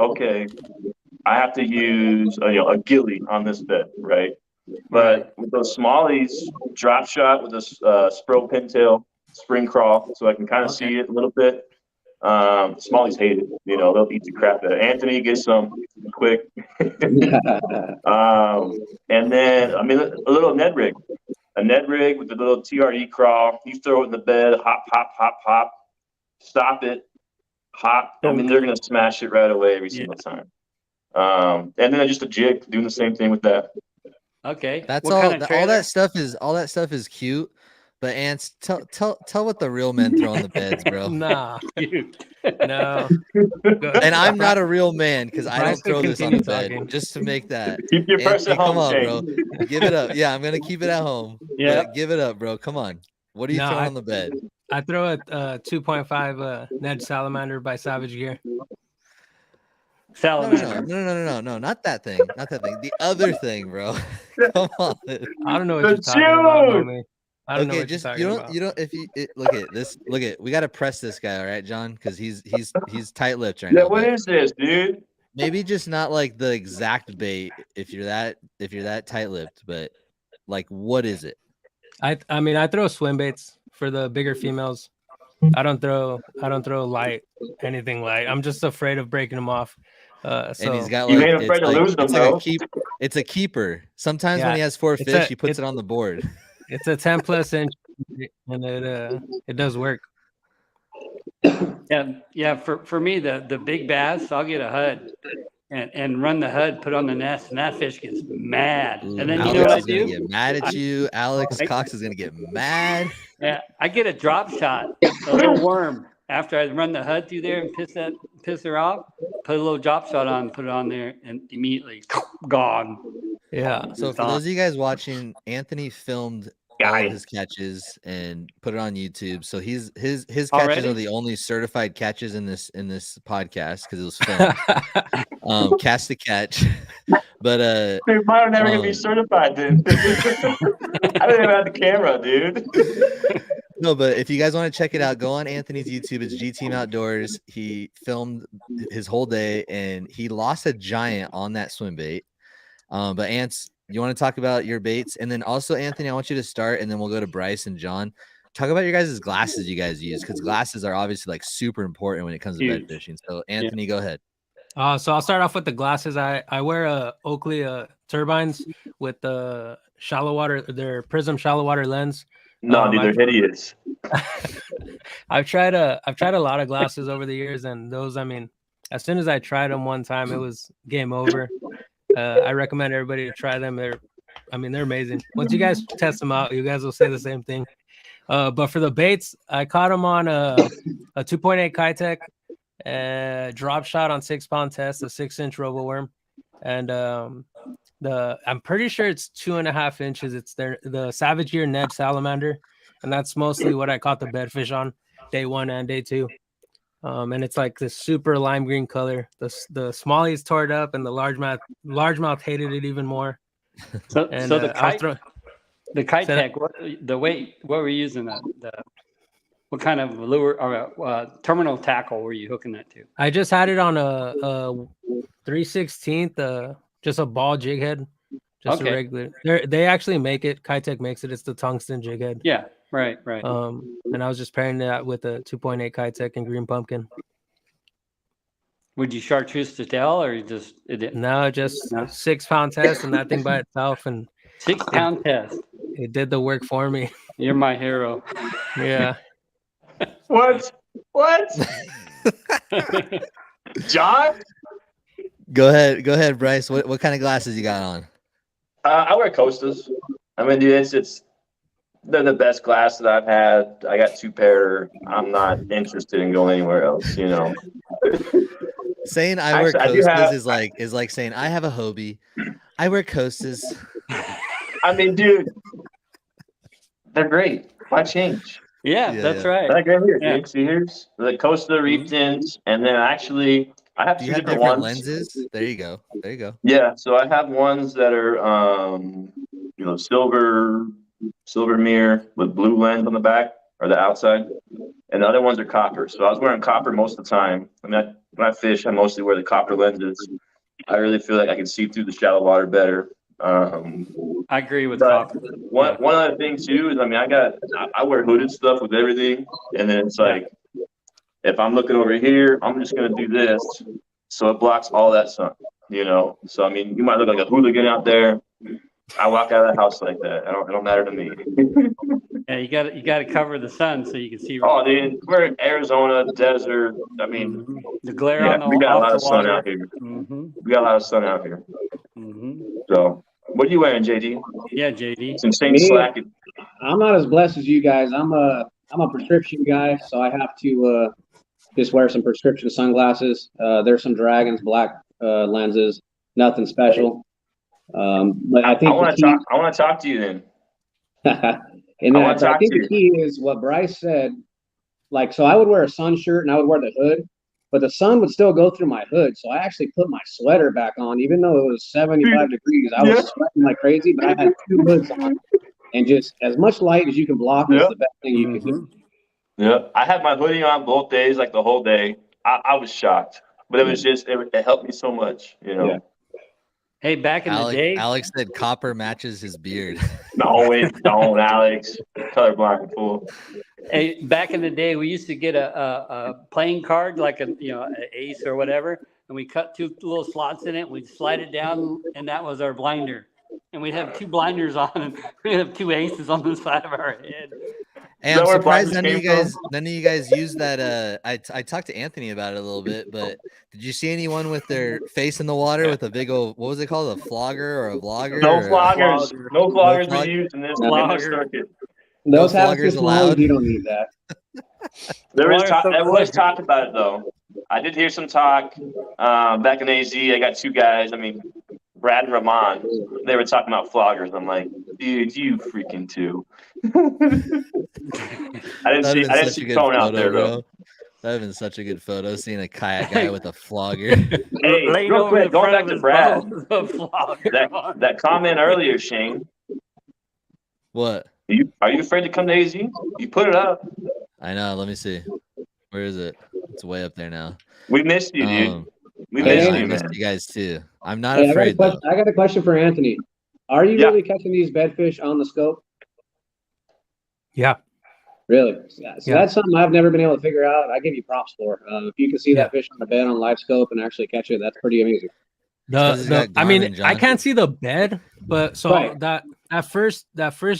I have to use a gilly on this bed, right? But with those smallies, drop shot with a Spro pintail spring crawl, so I can kind of see it a little bit. Smallies hate it. You know, they'll eat the crap out of it. Anthony gets some quick. And then, I mean, a little Ned rig. A Ned rig with a little TRE crawl. You throw it in the bed, hop, hop, hop, hop. Stop it, hop. I mean, they're going to smash it right away every single time. And then just a jig, doing the same thing with that. Okay. That's all that stuff is cute. But Ants, tell what the real men throw on the beds, bro. Nah, no. And I'm not a real man because I don't throw this on the bed. Just to make that. Keep your purse at home. Come on, bro. Give it up. Yeah, I'm gonna keep it at home. Yeah, give it up, bro. Come on. What are you throwing on the bed? I throw a 2.5 Ned Salamander by Savage Gear. Salamander. No, not that thing. Not that thing. The other thing, bro. Come on. I don't know what you're talking about, homie. I don't know what just you're talking about. You don't. If you look at this, we got to press this guy, all right, John, because he's tight-lipped right now. Yeah, what is this, dude? Maybe just not like the exact bait if you're that tight-lipped, but like, what is it? I mean, I throw swim baits for the bigger females. I don't throw anything light. I'm just afraid of breaking them off. And he's got like, you ain't afraid of losing them, though. It's a keeper. Sometimes when he has 4 fish, he puts it on the board. It's a 10+ inch, and it does work. Yeah. For me, the big bass, I'll get a HUD and run the HUD, put on the nest, and that fish gets mad. Ooh, and then Alex you know what I is do? gonna get mad at you. Alex Cox is gonna get mad. Yeah, I get a drop shot, a little worm. After I run the HUD through there and piss her off, put a little drop shot on, put it on there, and immediately gone. Yeah. So for those of you guys watching, Anthony filmed all of his catches and put it on YouTube. So his catches are the only certified catches in this podcast because it was filmed. Cast to catch. But dude, mine are never gonna be certified, dude. I don't even have the camera, dude. No, but if you guys want to check it out, go on Anthony's YouTube. It's G Team Outdoors. He filmed his whole day and he lost a giant on that swim bait. But Ants, you want to talk about your baits? And then also, Anthony, I want you to start and then we'll go to Bryce and John. Talk about your guys' glasses you guys use because glasses are obviously like super important when it comes to bed fishing. So Anthony, go ahead. So I'll start off with the glasses. I wear Oakley turbines with the shallow water, their Prism shallow water lens. No, they're hideous. I've tried a lot of glasses over the years, and those, I mean, as soon as I tried them one time, it was game over. I recommend everybody to try them. They're amazing. Once you guys test them out, you guys will say the same thing. But for the baits, I caught them on a 2.8 Kayak, drop shot on 6-pound test, a 6-inch robo worm, and I'm pretty sure it's 2.5 inches. It's the Savage Gear Ned Salamander, and that's mostly what I caught the bedfish on day 1 and day 2. And it's like this super lime green color. The smallies tore it up, and the largemouth hated it even more. So the Kite Tech, what were you using? What kind of lure or terminal tackle were you hooking that to? I just had it on a 3/16, just a ball jig head, just a regular. They actually make it. Kitech makes it. It's the tungsten jig head. Yeah. Right. And I was just pairing that with a 2.8 Kayak and green pumpkin. Would you chartreuse to tail, or you just it didn't? No, just 6 pound test and that thing by itself, and 6 pound test. it did the work for me. You're my hero. Yeah. What? John? Go ahead, Bryce. What kind of glasses you got on? I wear Costas. I mean, dude, they're the best glass that I've had. I got 2 pair. I'm not interested in going anywhere else, you know. Saying I wear Costas is like saying I have a Hobie. I wear Costas. I mean, dude, they're great. Why change? Yeah, that's right. Like right here, dude. See, here's the Costa reef tins, and then actually I have 2 different ones. Lenses? There you go. Yeah, so I have ones that are silver mirror with blue lens on the back or the outside, and the other ones are copper. So I was wearing copper most of the time. I mean, when I fish, I mostly wear the copper lenses. I really feel like I can see through the shallow water better. I agree with copper. One other thing too is, I mean, I wear hooded stuff with everything, and then it's like, if I'm looking over here, I'm just gonna do this, so it blocks all that sun, you know. So I mean, you might look like a hooligan out there. I walk out of the house like that. It don't matter to me. Yeah, you got to cover the sun so you can see. Oh, dude, we're in Arizona desert. I mean, the glare on the we got a lot of sun water. out here. We got a lot of sun out here. So, what are you wearing, JD? Yeah, JD. Some same slack. I'm not as blessed as you guys. I'm a prescription guy, so I have to just wear some prescription sunglasses. There's some Dragons black lenses. Nothing special. But I think I want to talk to you then. And I think the key is what Bryce said. Like, so I would wear a sun shirt and I would wear the hood, but the sun would still go through my hood. So I actually put my sweater back on, even though it was 75 degrees. I was sweating like crazy, but I had 2 hoods on, and just as much light as you can block is the best thing you can do. Yeah, I had my hoodie on both days, like the whole day. I was shocked, but it was just it helped me so much, you know. Yeah. Hey, back in the day, Alex said copper matches his beard. No, it don't, Alex. Colorblind fool. Hey, back in the day, we used to get a playing card, like an ace or whatever, and we cut 2 little slots in it. We'd slide it down, and that was our blinder. And we'd have 2 blinders on, and we'd have 2 aces on the side of our head. Hey, I'm surprised none of you guys use that. I talked to Anthony about it a little bit, but did you see anyone with their face in the water with a big old, what was it called, a flogger or a vlogger? No floggers. No floggers were used in this circuit. Those floggers allowed. You don't need that. Everyone's talked about it though. I did hear some talk back in AZ. I got 2 guys. I mean, Brad and Ramon. They were talking about floggers. I'm like, dude, you freaking too. I didn't see Tone out there though. That would have been such a good photo, seeing a kayak guy with a flogger. Hey, real quick, going back to Brad. That comment earlier, Shane. What? Are you afraid to come to AZ? You put it up. I know. Let me see. Where is it? It's way up there now. We missed you, dude. We missed you guys too. I'm not afraid. I got a question for Anthony. Are you really catching these bedfish on the scope? Yeah. Really? So that's something I've never been able to figure out. I give you props for. If you can see that fish on the bed on live scope and actually catch it, that's pretty amazing. I mean, I can't see the bed, but that first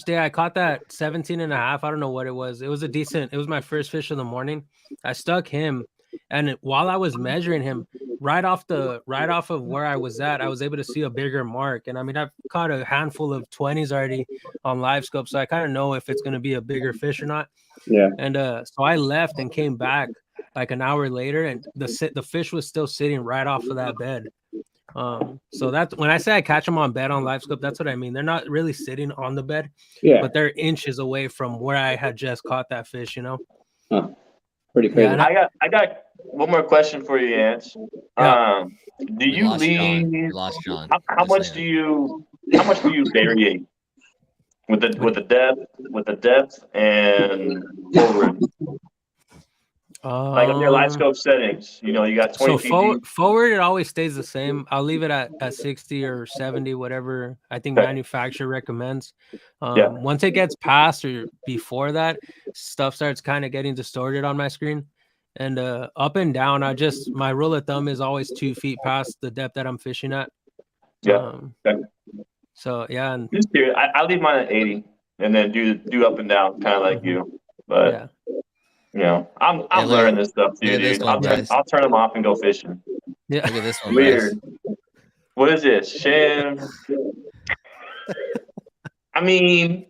day I caught that 17 and a half. I don't know what it was. It was my first fish of the morning. I stuck him, and while I was measuring him, right off of where I was at, I was able to see a bigger mark. And I mean, I've caught a handful of 20s already on live scope, so I kind of know if it's going to be a bigger fish or not. Yeah. And so I left and came back like an hour later, and the fish was still sitting right off of that bed. So that's when I say I catch them on bed on live scope, that's what I mean. They're not really sitting on the bed, but they're inches away from where I had just caught that fish, you know. Huh. Pretty crazy. Yeah, I got one more question for you, Ants. Do you leave? Lost John. How much do you variate with the depth and forward? Like on your live scope settings, you got 20 So feet deep. forward, it always stays the same. I'll leave it at 60 or 70, whatever I think Okay. manufacturer recommends. Yeah. Once it gets past or before that, stuff starts kind of getting distorted on my screen. And up and down, my rule of thumb is always 2 feet past the depth that I'm fishing at. Yeah. Okay. So yeah, and Just curious. I leave mine at 80 and then do up and down, kind of like you. But yeah. I'm Hey, learning this stuff too, look at this dude. one, Bryce. I'll turn them off and go fishing. Yeah. Look at this one, Bryce. Weird. What is this? Sham. I mean,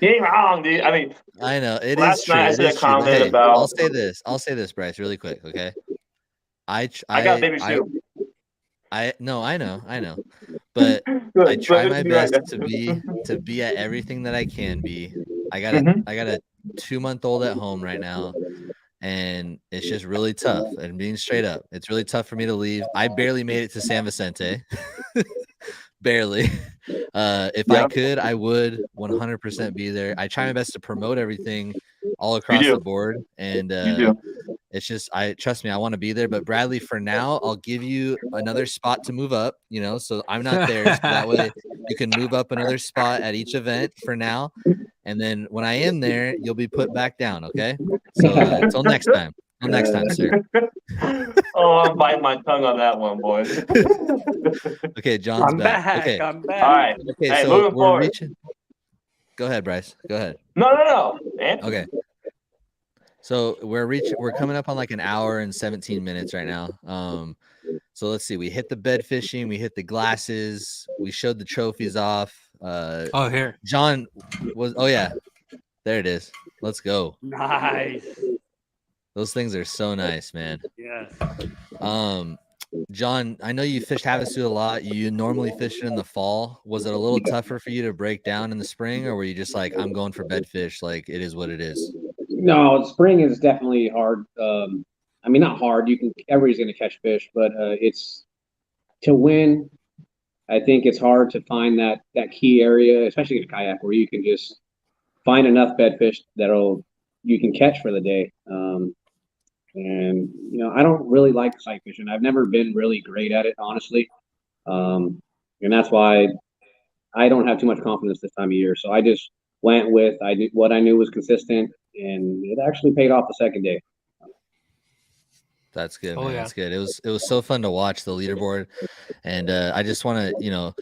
you ain't wrong, dude. I mean, I know it is last true. night I It said a is true. comment Hey, about. I'll say this, Bryce, really quick, okay? I got baby soup. I know, but Good. I try Good my to be best right. to be at everything that I can be. I got a 2-month-old at home right now, and it's just really tough. And being straight up, it's really tough for me to leave. I barely made it to San Vicente. Barely. If I could, I would 100% be there. I try my best to promote everything all across the board, and it's just, trust me, I want to be there. But Bradley, for now, I'll give you another spot to move up, so I'm not there, so that way you can move up another spot at each event for now, and then when I am there, you'll be put back down. Okay, so until next time. Until next time, sir. Oh, I'm biting my tongue on that one, boys. Okay, John's I'm back. back. Okay. I'm back. All right. Okay, Hey, so moving we're forward. reaching. Go ahead, Bryce. Go ahead. No. Man. Okay. So we're coming up on like an hour and 17 minutes right now. So let's see. We hit the bed fishing, we hit the glasses, we showed the trophies off. Here. John was there it is. Let's go. Nice. Those things are so nice, man. Yes. John, I know you fished Havasu a lot. You normally fish it in the fall. Was it a little tougher for you to break down in the spring, or were you just like, I'm going for bedfish, like it is what it is? No, spring is definitely hard. I mean, not hard. Everybody's going to catch fish, but it's to win. I think it's hard to find that key area, especially in a kayak, where you can just find enough bedfish you can catch for the day. And I don't really like sight fishing. I've never been really great at it, honestly. And that's why I don't have too much confidence this time of year. So I just went with what I knew was consistent, and it actually paid off the second day. That's good, Oh, man. yeah. That's good. It was so fun to watch the leaderboard, and I just want to,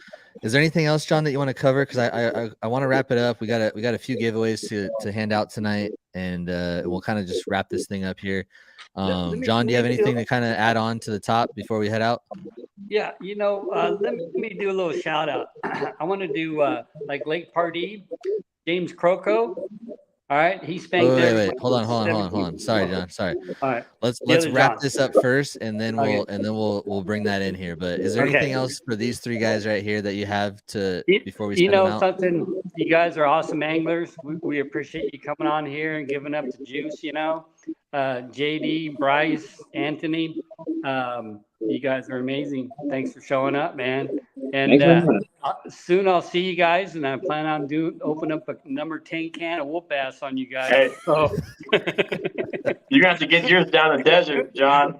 is there anything else, John, that you want to cover? Because I want to wrap it up. We got a few giveaways to hand out tonight, and we'll kind of just wrap this thing up here. John, do you have anything to kind of add on to the top before we head out? Yeah, let me do a little shout out. I want to do like Lake Pardee, James Croco. All right, he spanked. Wait. Hold on. Sorry, John. Sorry. All right. Let's other wrap John. this up first, and then we'll bring that in here. But is there anything else for these three guys right here that you have before we send them out? Something? You guys are awesome anglers. We appreciate you coming on here and giving up the juice. JD, Bryce, Anthony, you guys are amazing. Thanks for showing up, man. And soon I'll see you guys, and I plan on open up a number 10 can of whoop ass on you guys. Hey. So. You're gonna have to get yours down the desert, John.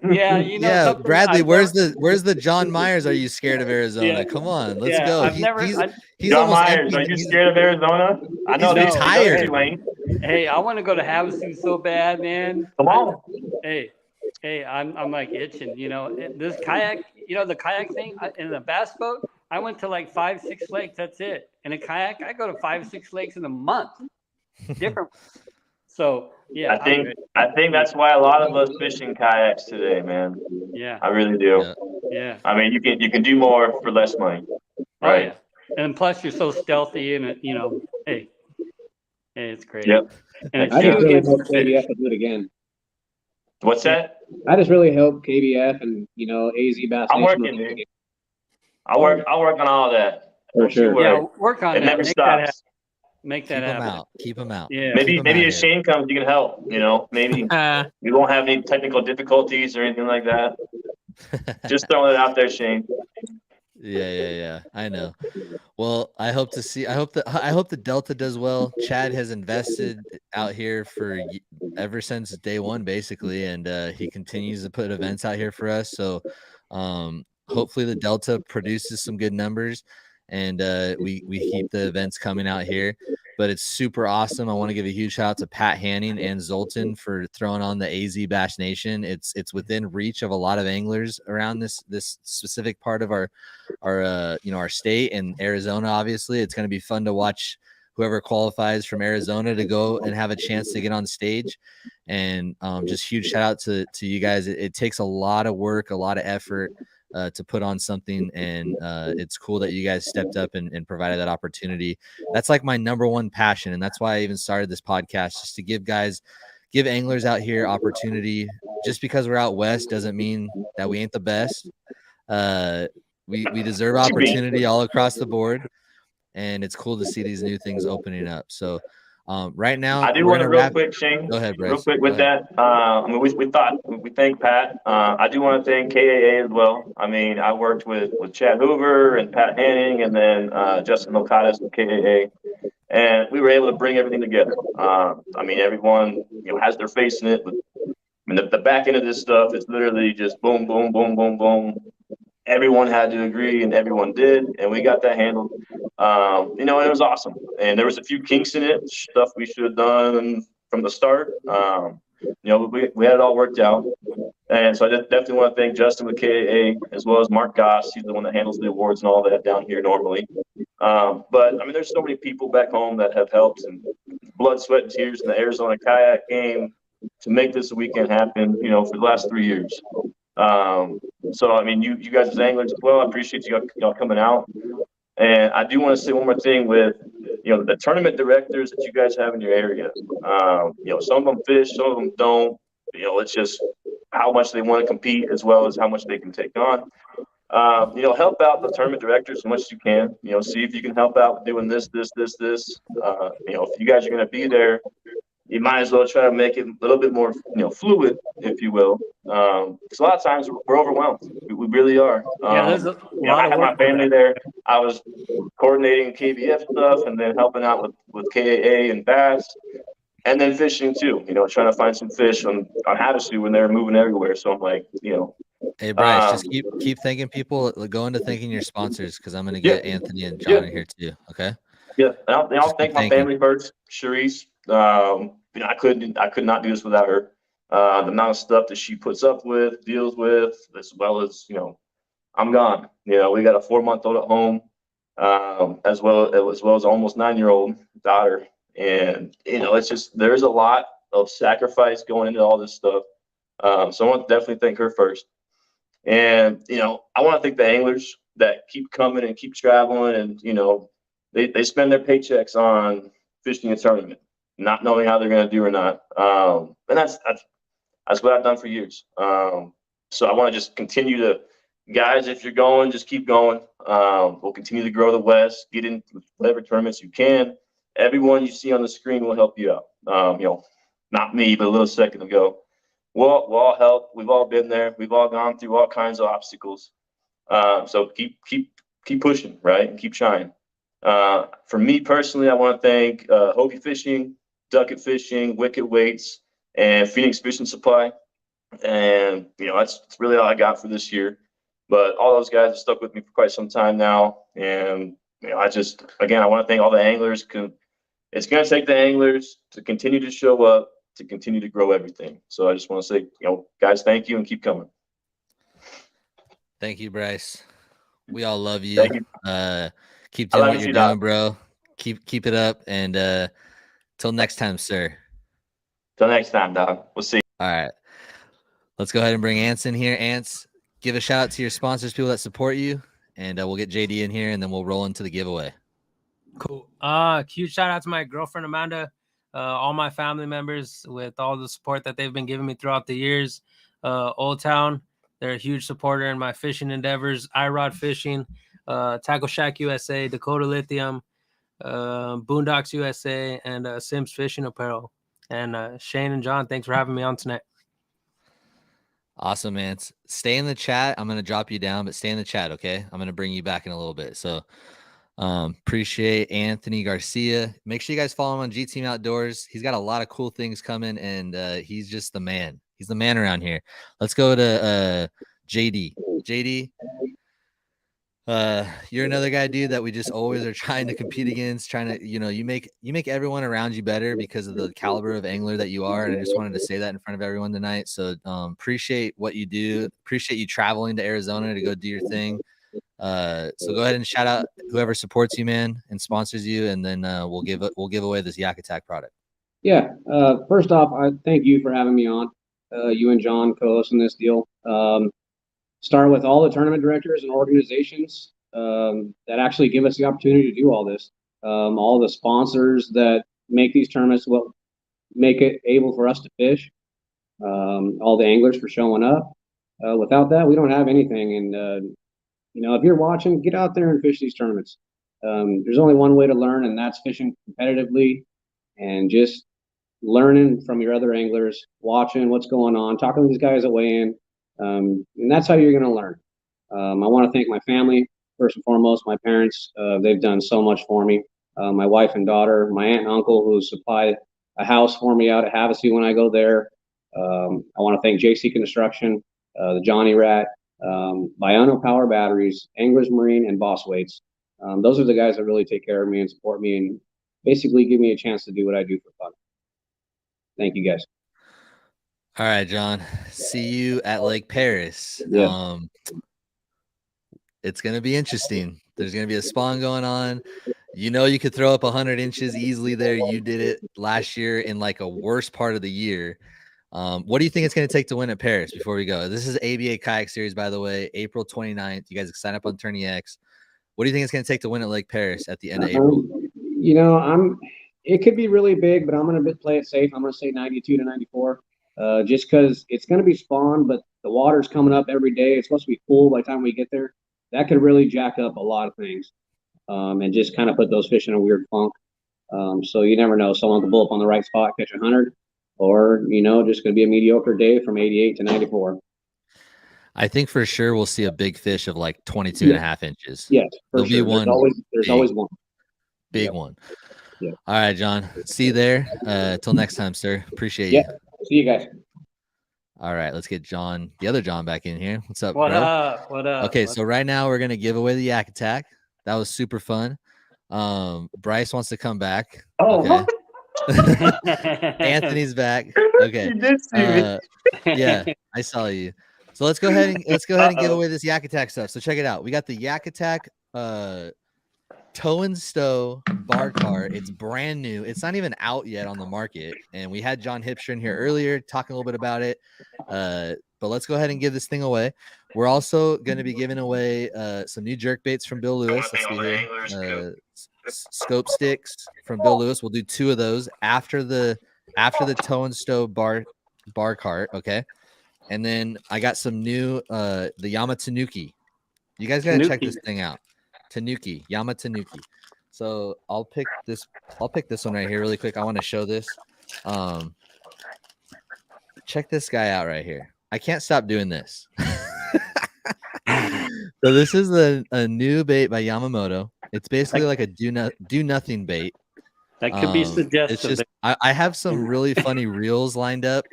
Yeah, Bradley, where's the John Myers? Are you scared of Arizona? Yeah. Come on, let's Yeah, go. He's John Myers, are you scared of Arizona? I know he's retired. Hey, I want to go to Havasu so bad, man. Come on. Hey, I'm like itching. This kayak, the kayak thing in the bass boat. I went to like 5-6 lakes. That's it. In a kayak, I go to 5-6 lakes in a month. Different. So yeah, I think that's why a lot of us fishing kayaks today, man. Yeah, I really do. Yeah. I mean, you can do more for less money, right? Oh, yeah. And plus, you're so stealthy, and hey, it's great. Yep. And I just really hope KBF will do it again. What's that? I just really hope KBF and AZ Bass I'm Nation working, will dude. I'll work on all that. For sure. Yeah, work on it. that. Never stops. Make that happen. Keep them out. Yeah. Maybe if Shane comes, you can help. Maybe we won't have any technical difficulties or anything like that. Just throwing it out there, Shane. Yeah. I know. Well, I hope the Delta does well. Chad has invested out here for ever since day one, basically, and he continues to put events out here for us. So hopefully the Delta produces some good numbers, and we keep the events coming out here. But it's super awesome. I want to give a huge shout out to Pat Hanning and Zoltan for throwing on the AZ Bass Nation. It's within reach of a lot of anglers around this specific part of our state and Arizona. Obviously, it's going to be fun to watch whoever qualifies from Arizona to go and have a chance to get on stage. And just huge shout out to you guys. It takes a lot of work, a lot of effort to put on something, and it's cool that you guys stepped up and provided that opportunity. That's like my number one passion, and that's why I even started this podcast, just to give anglers out here opportunity. Just because we're out west doesn't mean that we ain't the best. We deserve opportunity all across the board, and it's cool to see these new things opening up. So right now, I do want to real quick, Shane. Go ahead, Bryce. Real quick with that. I mean, we thank Pat. I do want to thank KAA as well. I mean, I worked with Chad Hoover and Pat Hanning, and then Justin Mocadas with KAA, and we were able to bring everything together. I mean, everyone has their face in it. But, I mean, the back end of this stuff is literally just boom, boom, boom, boom, boom. Everyone had to agree, and everyone did, and we got that handled. And it was awesome. And there was a few kinks in it, stuff we should have done from the start. We had it all worked out. And so I definitely want to thank Justin with KAA, as well as Mark Goss. He's the one that handles the awards and all that down here normally. But I mean, there's so many people back home that have helped, and blood, sweat, and tears in the Arizona kayak game to make this weekend happen, for the last 3 years. So, I mean, you guys as anglers as well, I appreciate y'all coming out. And I do want to say one more thing with, the tournament directors that you guys have in your area. Some of them fish, some of them don't. It's just how much they want to compete as well as how much they can take on. Help out the tournament directors as much as you can. See if you can help out with doing this. If you guys are going to be there, you might as well try to make it a little bit more, fluid, if you will. Because a lot of times we're overwhelmed. We really are. There's a lot I of had my work for family that. there. I was coordinating KBF stuff and then helping out with KAA and bass, and then fishing too. Trying to find some fish on Havasu when they're moving everywhere. So I'm like, Hey Bryce, just keep thanking people. Go into thanking your sponsors, because I'm going to get Anthony and John in here too. Okay. Yeah, and I'll thank my family first. Sharice, I could not do this without her. The amount of stuff that she puts up with, deals with, as well as I'm gone. We got a 4-month-old at home, as well as almost 9-year-old daughter, and it's just there's a lot of sacrifice going into all this stuff. So I want to definitely thank her first, and I want to thank the anglers that keep coming and keep traveling, and they spend their paychecks on fishing a tournament, not knowing how they're going to do or not. And that's what I've done for years. So I want to just continue to, guys, if you're going, just keep going. We'll continue to grow the West, get in whatever tournaments you can. Everyone you see on the screen will help you out. Not me, but a little second ago. We'll all help. We've all been there. We've all gone through all kinds of obstacles. So keep pushing, right? And keep shining. For me personally, I want to thank Hobie Fishing, Ducket Fishing, Wicked Weights, and Phoenix Fishing Supply. And that's really all I got for this year. But all those guys have stuck with me for quite some time now. And I want to thank all the anglers. It's going to take the anglers to continue to show up, to continue to grow everything. So I just want to say, guys, thank you and keep coming. Thank you, Bryce. We all love you. Thank you. Keep doing what you, you're Doc. doing, bro. Keep it up. And till next time, sir. Till next time, Doc. We'll see. All right. Let's go ahead and bring Ants in here. Ants, give a shout out to your sponsors, people that support you, and we'll get JD in here, and then we'll roll into the giveaway. Cool. Huge shout out to my girlfriend Amanda, all my family members with all the support that they've been giving me throughout the years. Old Town, they're a huge supporter in my fishing endeavors. iRod Fishing, Tackle Shack USA, Dakota Lithium, Boondocks USA, and Sims Fishing Apparel. And Shane and John, thanks for having me on tonight. Awesome, Ants. Stay in the chat. I'm going to drop you down, but stay in the chat, okay? I'm going to bring you back in a little bit. So Appreciate Anthony Garcia. Make sure you guys follow him on G Team Outdoors. He's got a lot of cool things coming, and he's just the man. He's the man around here. Let's go to JD. JD, you're another guy, dude, that we just always are trying to compete against, trying to, you make everyone around you better because of the caliber of angler that you are. And I just wanted to say that in front of everyone tonight. So appreciate what you do. Appreciate you traveling to Arizona to go do your thing. So go ahead and shout out whoever supports you, man, and sponsors you, and then we'll give away this Yak Attack product. Yeah. First off, I thank you for having me on. You and John co-hosting this deal. Start with all the tournament directors and organizations that actually give us the opportunity to do all this. All the sponsors that make these tournaments make it able for us to fish. All the anglers for showing up. Without that, we don't have anything. And if you're watching, get out there and fish these tournaments. There's only one way to learn, and that's fishing competitively and just learning from your other anglers, watching what's going on, talking to these guys that weigh in. And that's how you're going to learn. I want to thank my family, first and foremost, my parents. They've done so much for me. My wife and daughter, my aunt and uncle who supply a house for me out at Havasu when I go there. I want to thank JC Construction, the Johnny Rat, Biono Power Batteries, Anglers Marine, and Boss Weights. Those are the guys that really take care of me and support me and basically give me a chance to do what I do for fun. Thank you, guys. All right, John. See you at Lake Paris. Yeah. It's going to be interesting. There's going to be a spawn going on. You could throw up 100 inches easily there. You did it last year in like a worse part of the year. What do you think it's going to take to win at Paris before we go? This is ABA Kayak Series, by the way, April 29th. You guys can sign up on Tourney X. What do you think it's going to take to win at Lake Paris at the end of April? It could be really big, but I'm going to play it safe. I'm going to say 92 to 94. Just because it's going to be spawn, but the water's coming up every day. It's supposed to be cool by the time we get there. That could really jack up a lot of things and just kind of put those fish in a weird funk. So you never know. Someone could blow up on the right spot, catch 100, or, just going to be a mediocre day from 88 to 94. I think for sure we'll see a big fish of like 22 and a half inches. Yes, There'll be one. There's always one. Big one. Yeah. All right, John. See you there. Till next time, sir. Appreciate you. See you guys. All right, let's get the other John back in here. What's up, What bro? up? What up? Okay, so right now we're gonna give away the Yak Attack. That was super fun. Bryce wants to come back. Oh, okay. Anthony's back. Okay. You did see me. Yeah, I saw you. So let's go ahead and give away this Yak Attack stuff. So check it out. We got the Yak Attack Tow and Stow bar cart. It's brand new. It's not even out yet on the market. And we had John Hipster in here earlier talking a little bit about it. But let's go ahead and give this thing away. We're also going to be giving away some new jerk baits from Bill Lewis. Let's see here. Scope sticks from Bill Lewis. We'll do 2 of those after the Tow and Stow bar cart. Okay. And then I got some new the Yamatanuki. You guys got to check this thing out. Tanuki, Yamatanuki. So I'll pick this one right here really quick. I want to show this. Check this guy out right here. I can't stop doing this. So this is a new bait by Yamamoto. It's basically like a do nothing bait. That could be suggestive. It's just I have some really funny reels lined up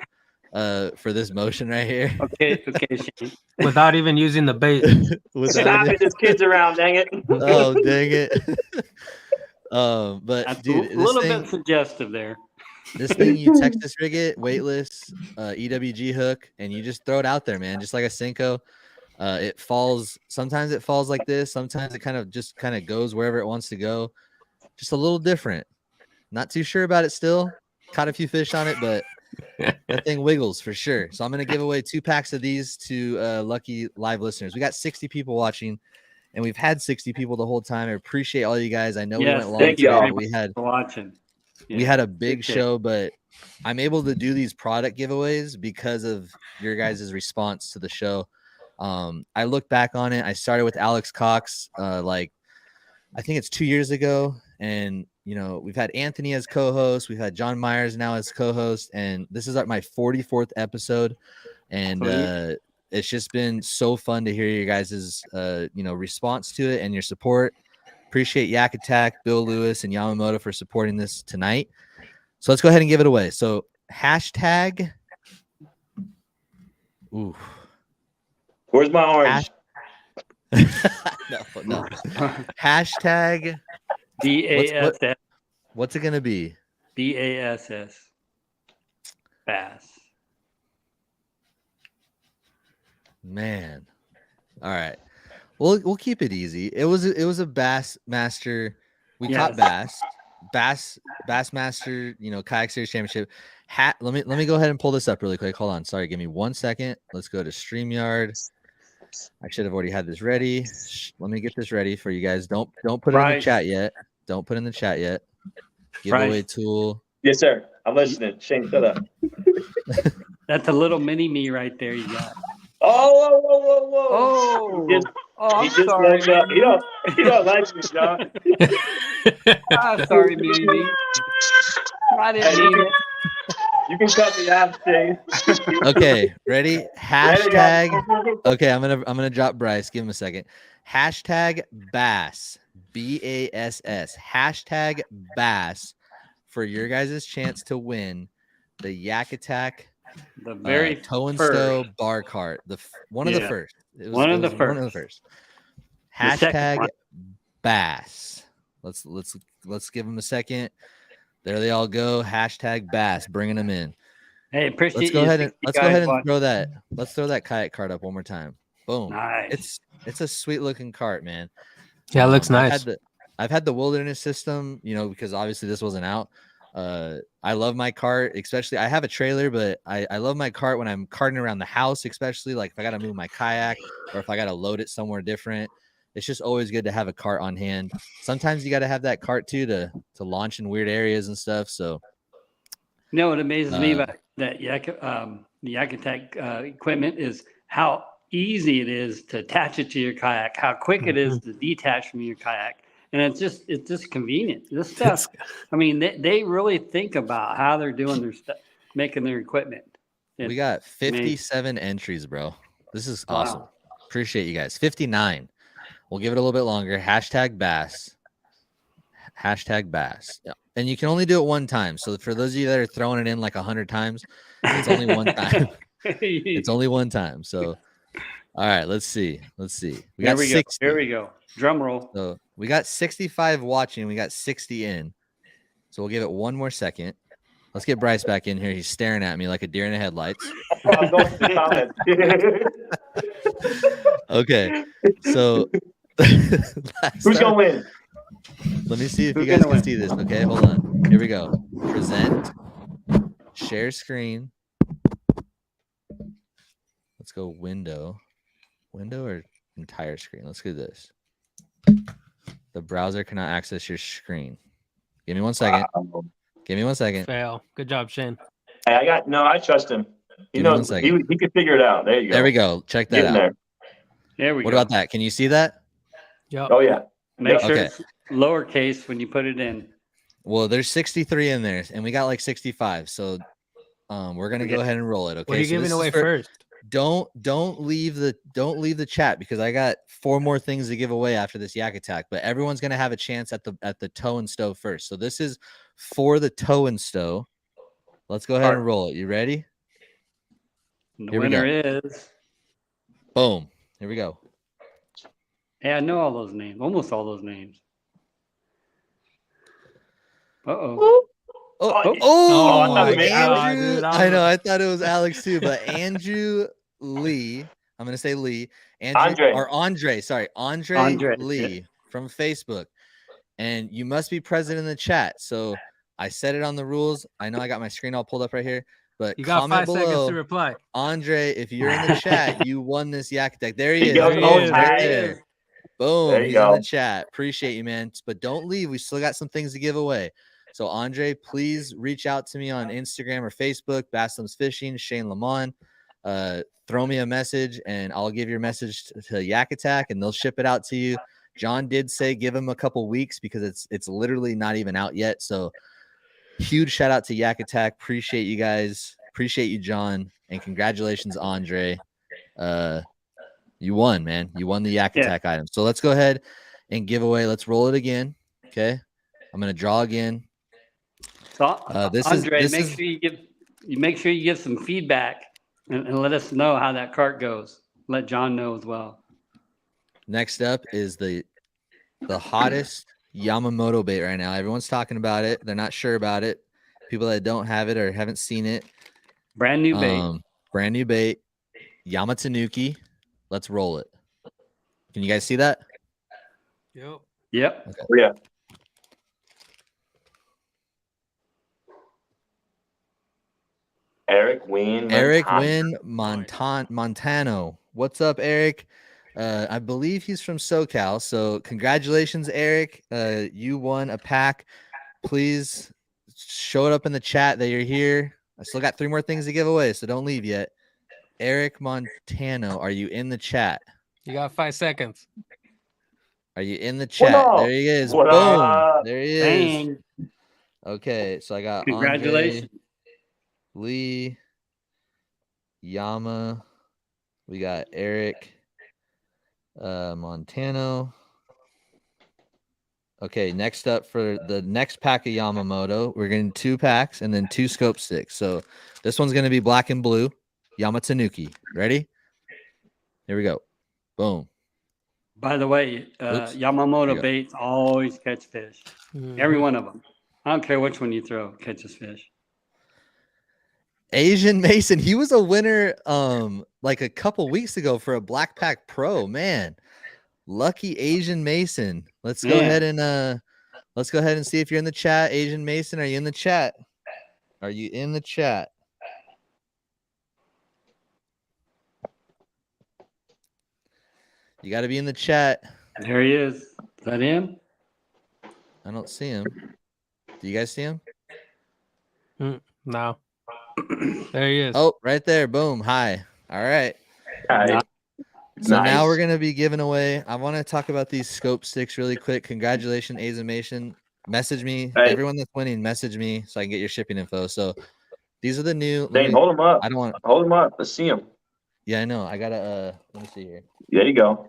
for this motion right here. Okay, Shane. Without even using the bait. Stop it, there's kids around, dang it. Oh, dang it. But That's dude, a little bit suggestive there. This thing, you Texas rig it, weightless, EWG hook, and you just throw it out there, man. Just like a Senko. It falls. Sometimes it falls like this. Sometimes it kind of goes wherever it wants to go. Just a little different. Not too sure about it still. Caught a few fish on it, but that thing wiggles for sure. So I'm going to give away 2 packs of these to lucky live listeners. We got 60 people watching, and we've had 60 people the whole time. I appreciate all you guys. I know we went long. Thank you. We had watching. Yeah. We had a big show, but I'm able to do these product giveaways because of your guys' response to the show. I look back on it. I started with Alex Cox, I think it's 2 years ago. And, we've had Anthony as co-host. We've had John Myers now as co-host. And this is my 44th episode. And it's just been so fun to hear your guys' response to it and your support. Appreciate Yak Attack, Bill Lewis, and Yamamoto for supporting this tonight. So let's go ahead and give it away. So hashtag. Ooh. Where's my orange? No. Hashtag BASS. What's it gonna be? BASS. Bass. Man. All right. We'll keep it easy. It was a Bassmaster. We caught Bassmaster, Kayak Series Championship. Let me go ahead and pull this up really quick. Hold on. Sorry, give me 1 second. Let's go to StreamYard. I should have already had this ready. Let me get this ready for you guys. Don't put it in the chat yet. Don't put it in the chat yet. Giveaway tool. Yes, sir. I'm listening. Shane, shut up. That's a little mini me right there you got. Oh. He just woke up. You don't like me, John. Sorry, mini me. I didn't mean it. You can cut me off, Shane. Okay, ready? Hashtag. Okay, I'm gonna drop Bryce. Give him a second. Hashtag Bass. BASS. Hashtag Bass for your guys' chance to win the Yak Attack. The very Toe and Stow bar cart. One of the first. One of the first. Hashtag Bass. Let's give them a second. There they all go. Hashtag Bass, bringing them in. Hey, appreciate. Let's go ahead and throw that. Let's throw that kayak cart up one more time. Boom. Nice. It's a sweet looking cart, man. Yeah, it looks nice. I've had the wilderness system, because obviously this wasn't out. I love my cart, especially I have a trailer, but I love my cart when I'm carting around the house, especially like if I got to move my kayak or if I got to load it somewhere different. It's just always good to have a cart on hand. Sometimes you got to have that cart too to launch in weird areas and stuff. So, what amazes me about that the Yak Attack equipment is how easy it is to attach it to your kayak, how quick it is to detach from your kayak. And it's just convenient. This stuff, I mean, they really think about how they're doing their stuff, making their equipment. We got 57 entries, bro. This is awesome. Appreciate you guys. 59. We'll give it a little bit longer. Hashtag Bass. Hashtag Bass. Yeah. And you can only do it one time. So for those of you that are throwing it in like 100 times, it's only one time. It's only one time. So, all right, let's see. We got 60. Here we go. Drum roll. So we got 65 watching. We got 60 in. So we'll give it one more second. Let's get Bryce back in here. He's staring at me like a deer in the headlights. I'm going to the comments. Okay. So who's going to win? Let me see if you guys can see this. Okay, hold on. Here we go. Present. Share screen. Let's go window. Window or entire screen? Let's do this. The browser cannot access your screen. Give me 1 second. Wow. Give me 1 second. Fail. Good job, Shane. Hey, I trust him. He knows he can figure it out. There you go. There we go. Check that out. There we go. What about that? Can you see that? Yep. Oh yeah. Make sure it's lowercase when you put it in. Well, there's 63 in there, and we got like 65. So we're gonna go ahead and roll it. Okay. What are you giving away first? Don't leave the chat because I got 4 more things to give away after this Yak Attack. But everyone's gonna have a chance at the toe and stow first. So this is for the toe and stow. Let's go ahead and roll it. You ready? The winner is. Boom. Here we go. Hey, I know all those names. Almost all those names. Oh, Andrew. Dude, I know. I thought it was Alex too, but Andrew Lee. I'm gonna say Lee. Andre. Sorry, Andre Lee from Facebook. And you must be present in the chat. So I said it on the rules. I know I got my screen all pulled up right here, but you got 5 seconds to reply. Andre, if you're in the chat, you won this Yak Attack. There he is. Right there. Boom. He's in the chat. Appreciate you, man. But don't leave. We still got some things to give away. So, Andre, please reach out to me on Instagram or Facebook, Basslam's Fishing, Shane Lamont. Throw me a message, and I'll give your message to Yak Attack, and they'll ship it out to you. John did say give him a couple weeks because it's literally not even out yet. So, huge shout out to Yak Attack. Appreciate you guys. Appreciate you, John, and congratulations, Andre. You won, man. You won the Yak Attack item. So let's go ahead and giveaway. Let's roll it again. Okay. I'm going to draw again. So, Andre, make sure you give some feedback and let us know how that cart goes. Let John know as well. Next up is the hottest Yamamoto bait right now. Everyone's talking about it. They're not sure about it. People that don't have it or haven't seen it. Brand new bait. Brand new bait. Yamatanuki. Let's roll it. Can you guys see that? Yep. Okay. Yeah. Eric Wynn Montano. What's up, Eric? I believe he's from SoCal. So congratulations, Eric. You won a pack. Please show it up in the chat that you're here. I still got 3 more things to give away, so don't leave yet. Eric Montano, are you in the chat? You got 5 seconds. Are you in the chat? There he is. What Boom. up? There he is. Dang. Okay, so I got Congratulations. Andre, Lee, Yama. We got Eric Montano. Okay, next up for the next pack of Yamamoto, we're getting 2 packs and then 2 scope sticks. So this one's going to be black and blue. Yamatanuki. Ready? Here we go. Boom. By the way, Yamamoto baits always catch fish. Every one of them. I don't care which one you throw, catches fish. Asian Mason, he was a winner like a couple weeks ago for a Black Pack Pro. Man, lucky Asian Mason. Let's go ahead and see if you're in the chat. Asian Mason, are you in the chat? Are you in the chat? You got to be in the chat. There he is. Is that him? I don't see him. Do you guys see him? No. There he is. Oh, right there. Boom. Hi. All right. Hi. So now we're going to be giving away. I want to talk about these scope sticks really quick. Congratulations, Azamation. Message me. Hey. Everyone that's winning, message me so I can get your shipping info. So these are the new. Dang, hold them up. I don't want. Hold them up. Let's see them. Yeah, I know. I got to, let me see here. There you go.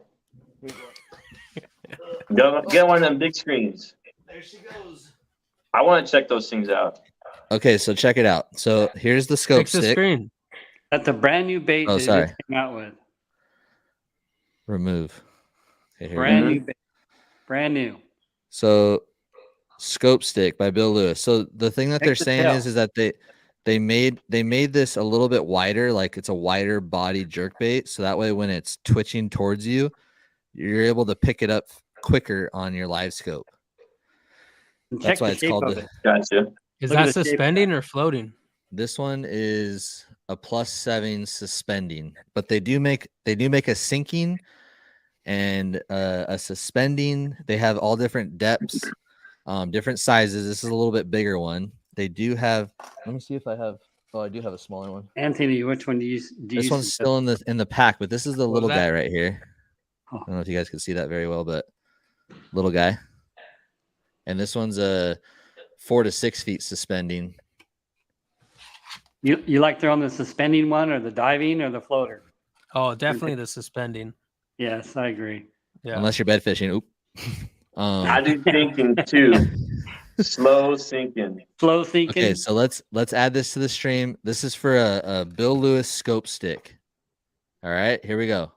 Get one of them big screens. There she goes. I want to check those things out. Okay, so check it out. So here's the scope Fix the stick. screen. That's a brand new bait Oh, that sorry. you came out with. Remove. Okay, here we Brand go. new bait. Brand new. So scope stick by Bill Lewis. So the thing that Take they're the saying tail. is that they made this a little bit wider, like it's a wider body jerk bait. So that way when it's twitching towards you, you're able to pick it up quicker on your live scope. And That's check why the it's shape called of the it. Gotcha. Is Look at that the shape of suspending or floating? This one is a +7 suspending, but they do make a sinking and a suspending. They have all different depths, different sizes. This is a little bit bigger one. They do have. Let me see if I have. Oh, I do have a smaller one. Anthony, which one do you This one's still in the pack, but this is the What little was that? guy right here. I don't know if you guys can see that very well, but little guy. And this one's a 4 to 6 feet suspending. You like throwing the suspending one or the diving or the floater? Oh, definitely the suspending. Yes, I agree. Yeah. Unless you're bed fishing. Oop. I do thinking too. Slow sinking. Slow sinking. Okay, so let's add this to the stream. This is for a Bill Lewis scope stick. All right, here we go.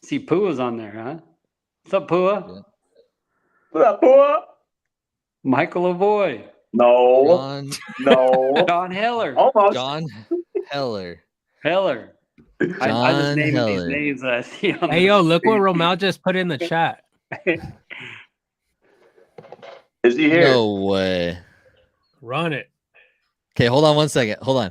See, Pua's on there, huh? What's up, Pua? Yeah. What up, boy? Michael Avoy. No. No. John Heller. Almost. John Heller. Heller. I just John named Heller. these names that I see on Hey, the yo, look what screen. Romel just put in the chat. Is he here? No way. Run it. Okay, hold on one second. Hold on.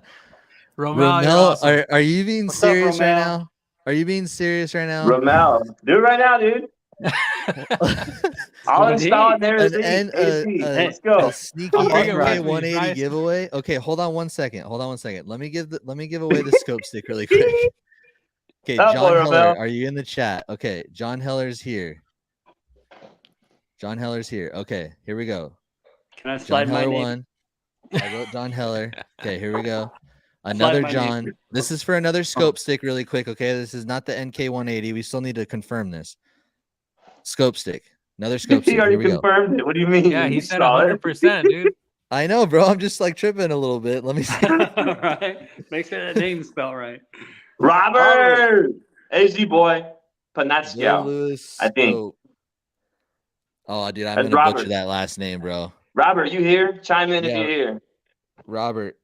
Romel, you're Romel, awesome. are you being What's up, serious right Romel? now? Are you being serious right now? Ramel. Do it right now, dude. I'll install it there. Let's go. A sneaky I'll bring it with me, MK180 Bryce. giveaway. Okay, hold on one second. Let me give away the scope stick really quick. Okay, Oh, John boy, Heller, Romel. are you in the chat? Okay, John Heller's here. John Heller's here. Okay, here we go. Can I John slide my Heller name? won. I wrote John Heller. Okay, here we go. Another my name. John. This is for another scope stick really quick, okay? This is not the NK180. We still need to confirm this. Scope stick. Another scope He stick. Here already we go. confirmed it. What do you mean? Yeah, he You said saw it? 100%, dude. I know, bro. I'm just like tripping a little bit. Let me see. Right? Make sure that name's spelled right. Robert, AZ boy, Bill Panatskio. Lewis I think. scope. Oh, dude, I'm That's gonna butcher Robert. that last name, bro. Robert, you here? Chime in if Yeah. you're here. Robert.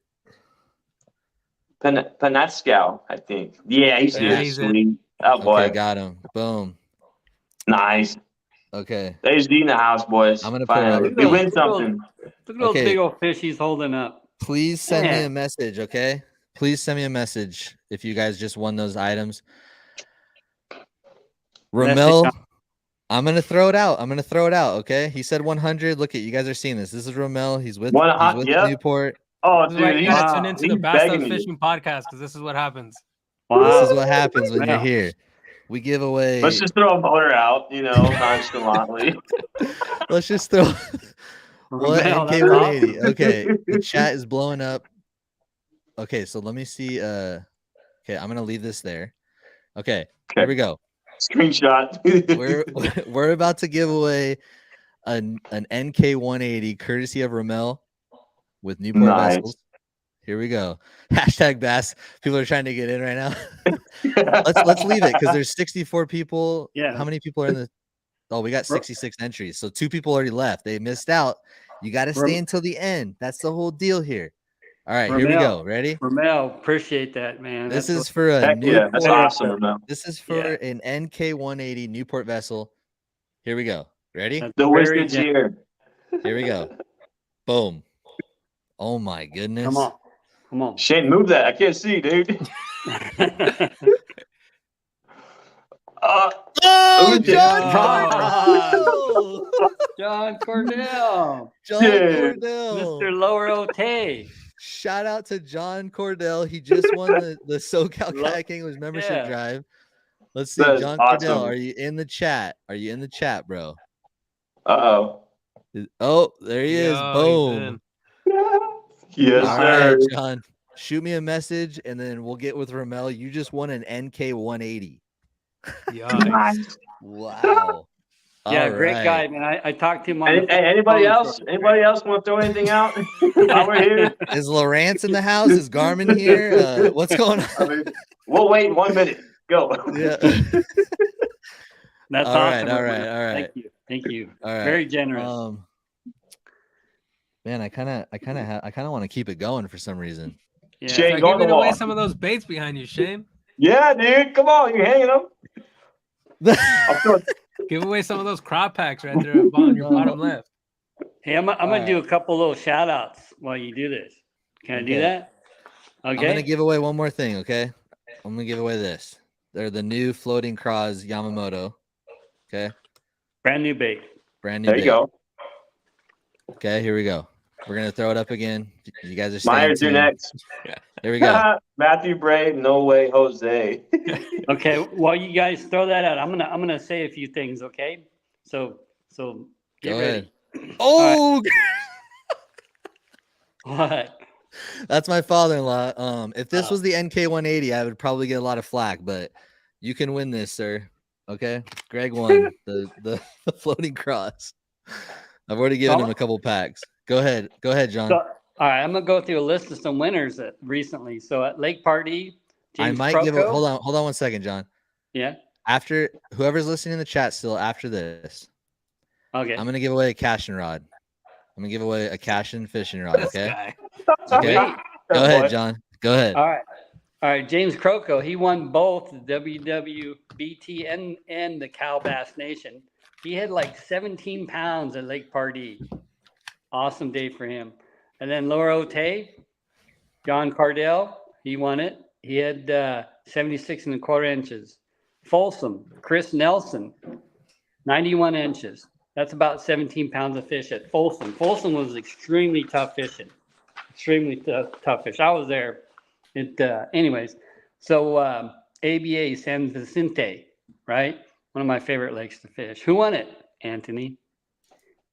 Panatskio, I think. Yeah, he's Yeah, here. he's in. Sweet. Oh boy, Okay, got him. Boom. nice. Okay. AZ in the house, boys. I'm gonna put Finally. Robert We B. win something. Look at those Okay. big old fish he's holding up. Please send me Man. a message, okay? Please send me a message if you guys just won those items. Ramel, I'm gonna throw it out. Okay. He said 100. Look at you guys are seeing this. This is Ramel. He's with Yep. Newport. Oh, This is why dude, you he's, gotta tune into the he's Bass begging Stone you. Fishing podcast because this is what happens. Wow. This is what happens when you're Wow. here. We give away. Let's just throw a motor out, nonchalantly. Let's just throw what Ramel, that's NK180. awesome. Okay, the chat is blowing up. Okay, so let me see. Okay, I'm gonna leave this there. Okay, here we go. Screenshot. We're about to give away an NK180 courtesy of Ramel with Newport Nice. vessels. Here we go. Hashtag Bass. People are trying to get in right now. let's leave it because there's 64 people. Yeah. How many people are in the? Oh, we got 66 entries. So 2 people already left. They missed out. You got to stay until the end. That's the whole deal here. All right, here we go. Ready? Ramel, appreciate that, man. This That's is for a Heck yeah, that's Newport. awesome, Ramel. This is for an NK180 Newport vessel. Here we go. Ready? that's The very Wiscon's here. Here we go. Boom. Oh my goodness. Come on. Shane, move that. I can't see, dude. Oh, Who's John Cordell. Cordell. John Cordell. John Dude. Cordell. Mr. Lower Otay. Shout out to John Cordell. He just won the SoCal Kayak English membership Yeah. drive. Let's see. That is John awesome. Cordell, are you in the chat? Are you in the chat, bro? Uh-oh. Oh, there he is. Yo, Boom. Yes, All sir. right, John. Shoot me a message and then we'll get with Ramel. You just won an NK180. Yikes. Wow. Yeah, All great right. guy, man. I talked to him on Hey, the anybody phone else? shortly. Anybody else want to throw anything out while we're here? Is Lawrence in the house? Is Garmin here? What's going on? I mean, we'll wait 1 minute. Go. Yeah. That's All right, awesome. all right, all right. Thank you. All right. Very generous. Man, I kind of want to keep it going for some reason. Yeah. Shane, Start go on the giving away wall. some of those baits behind you, Shane. Yeah, dude. Come on. You hanging them? I'll throw it. Give away some of those crop packs right there on your bottom left. Hey, I'm gonna right. do a couple little shout outs while you do this. Can I do Okay. that? I'm Okay. gonna give away one more thing, okay? I'm gonna give away this. They're the new floating craws Yamamoto. Okay, Brand new bait. brand new. There you bait. go. Okay, here we go. We're gonna throw it up again. You guys are staying Myers, you're tuned. next. Here we go. Matthew Brave, no way, Jose. Okay. While you guys throw that out, I'm gonna say a few things. Okay. So get Go ready. ahead. Oh, What? that's my father-in-law. If this was the NK180, I would probably get a lot of flack, but you can win this, sir. Okay, Greg won the floating cross. I've already given him a couple packs. Go ahead, John. So, all right, I'm gonna go through a list of some winners recently. So at Lake Party, James I might give. Croco. Hold on 1 second, John. Yeah. After whoever's listening in the chat still after this, Okay. I'm gonna give away a casting rod. I'm gonna give away a casting fishing rod. This Okay. guy. Okay. Sweet. Go ahead, John. Go ahead. All right. James Croco. He won both the WWBT and the Cal Bass Nation. He had like 17 pounds at Lake Pardee. Awesome day for him. And then Laura Otay, John Cardell, he won it. He had 76.25 inches. Folsom, Chris Nelson, 91 inches. That's about 17 pounds of fish at Folsom. Folsom was extremely tough fishing. Extremely tough fish. I was there. Anyways, so ABA San Vicente, right? One of my favorite lakes to fish. Who won it? Anthony.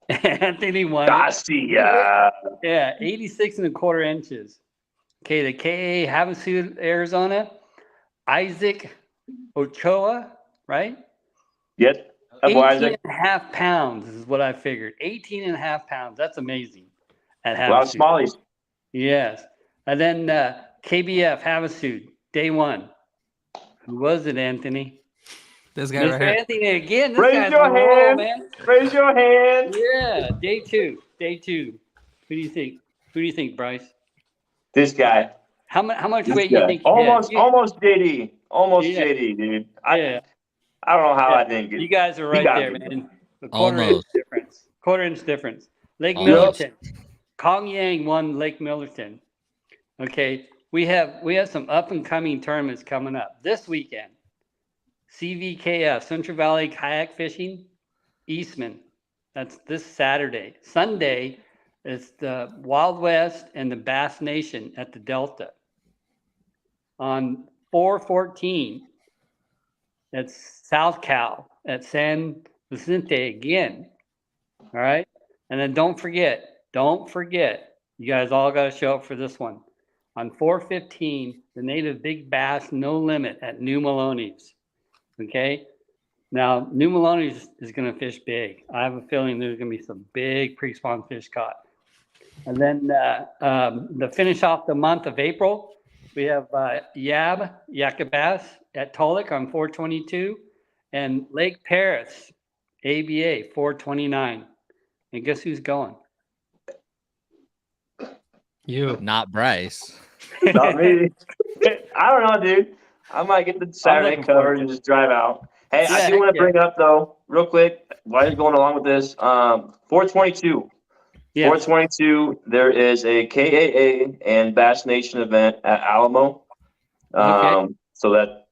Anthony won it. Garcia. Yeah, 86.25 inches. Okay, the KA Havasu, Arizona. Isaac Ochoa, right? Yep. That boy 18 Isaac. and a half pounds is what I figured. 18 and a half pounds. That's amazing. At A lot of Havasu. smallies. Yes. And then KBF Havasu, day one. Who was it, Anthony? This guy Mr. right here. Anthony again. This Raise guy's your on a roll, hand. man. Raise your hand. Yeah, day two. Day two. Who do you think? Who do you think, Bryce? This guy. How much This weight guy. you think he Almost had? JD. Almost Yeah. JD, dude. Yeah. I don't know how Yeah. I didn't get You guys are You right got there, me. man. A quarter inch Almost. difference. Quarter inch difference. Lake Almost. Millerton. Kong Yang won Lake Millerton. Okay. We have some up and coming tournaments coming up this weekend. CVKF, Central Valley Kayak Fishing, Eastman. That's this Saturday. Sunday is the Wild West and the Bass Nation at the Delta. On 4/14, that's South Cal at San Vicente again. All right. And then don't forget, you guys all got to show up for this one. On 4/15, the Native Big Bass No Limit at New Maloney's. Okay. Now, New Maloney's is going to fish big. I have a feeling there's going to be some big pre-spawn fish caught. And then the finish off the month of April, we have Yak Attack at Tolic on 4/22, and Lake Paris, ABA 4/29. And guess who's going? You. Not Bryce. Not me. I don't know, dude. I might get the Saturday looking forward covered to and it. just drive out. Hey, Yeah, I do want heck to bring up though, real quick, while you're going along with this, 4/22. Yeah. 4/22, there is a KAA and Bass Nation event at Alamo. Okay. So that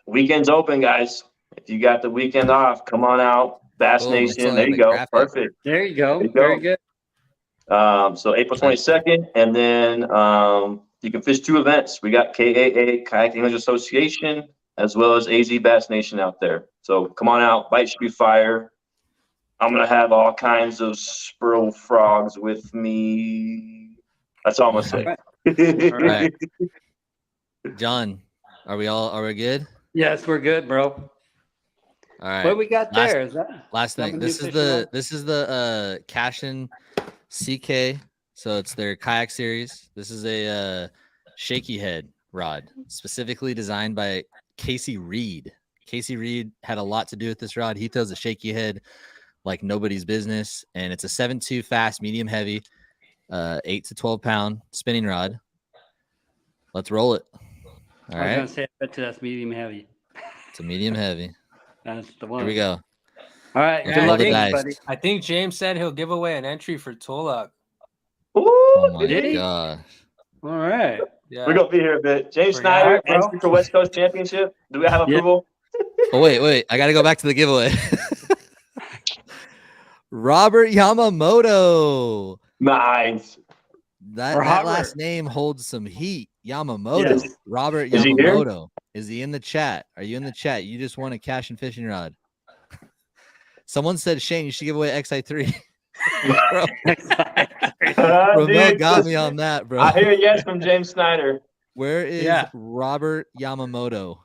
weekend's open, guys. If you got the weekend off, come on out. Bass Boom, I Nation. saw There that you go. graphic. Perfect. There you go. There you Very go. good. So April 22nd, and then you can fish two events. We got KAA Kayak English Association as well as AZ Bass Nation out there. So come on out, bite should be fire. I'm gonna have all kinds of sperl frogs with me. That's all I'm gonna say. All right. John, are we good? Yes, we're good, bro. All right. What we got Last- there? Is that Last that thing. the new This is fishing rod? the Cashin CK. So it's their kayak series. This is a shaky head rod, specifically designed by Casey Reed. Casey Reed had a lot to do with this rod. He throws a shaky head like nobody's business, and it's a 7.2 fast, medium heavy, 8 to 12 pound spinning rod. Let's roll it. All I was right. gonna say, I bet you that's medium heavy. It's a medium heavy. That's the one. Here we go. All right. Let's Good roll luck, the dice. everybody. I think James said he'll give away an entry for Tolak. Oh my Did he? gosh. All right. Yeah. We're gonna be here a bit. James For Snyder, now, bro. entry for West Coast Championship. Do we have Yeah. approval? Oh, wait. I got to go back to the giveaway. Robert Yamamoto. Nice. That Robert. last name holds some heat. Yamamoto. Yes. Robert Is he here? Yamamoto. Is he in the chat? Are you in the chat? You just won a cash and fishing rod. Someone said, Shane, you should give away XI3. Bro, Ramel Dude, got me on that, bro. I hear a yes from James Snyder. Where is Yeah. Robert Yamamoto?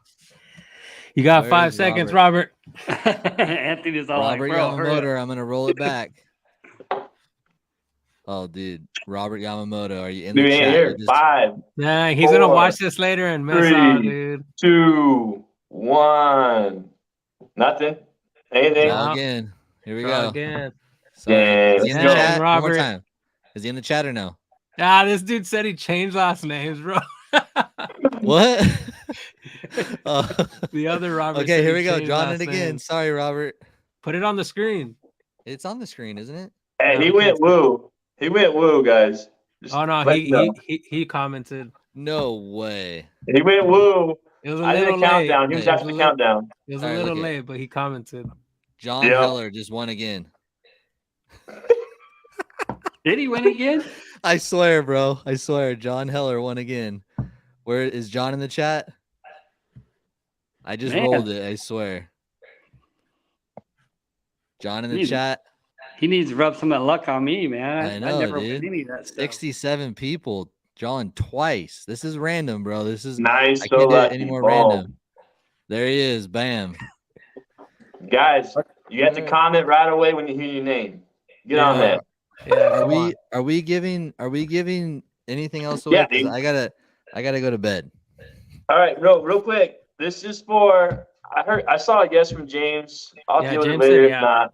You got Where 5 is seconds, Robert. Anthony's all Robert like, bro, hurry up. Yamamoto. I'm going to roll it back. Oh, dude. Robert Yamamoto. Are you in Dude, the he ain't chat? here. You're just- 5, Nah, he's gonna 4, watch this later and miss 3, out, dude. 2, 1. Nothing. Anything. Try No. again. Here we Try go. again. Sorry. Yeah, Is he in the let's go. chat? One more Robert. time. Is he in the chat or no? Ah, this dude said he changed last names, bro. What? Oh. The other Robert. Okay, said here he we go. changed Drawing last it again. names. Sorry, Robert. Put it on the screen. It's on the screen, isn't it? Hey, No, he we went can't see. woo. He went woo, guys. Just Oh no, let you know. he commented. No way. He went woo. It was a I did little a late. countdown. He was Hey, after the countdown. It was All a right, little look it. late, but he commented. John Yeah. Heller just won again. Did he win again? I swear, bro. I swear. John Heller won again. Where is John in the chat? I just Man. rolled it. I swear. John in the Jeez. chat. He needs to rub some of that luck on me, man. I know, never dude. win any of that stuff. 67 people. Drawn twice. This is random, bro. This is Nice. I So can't do it lucky. any more Boom. random. There he is. Bam. Guys, you have to comment right away when you hear your name. Get on that. Yeah, Are come we on. are we giving anything else away? Yeah, 'Cause dude. I gotta go to bed. All right, real quick. This is for I saw a yes from James. I'll Yeah, deal with it James later said if yeah. not.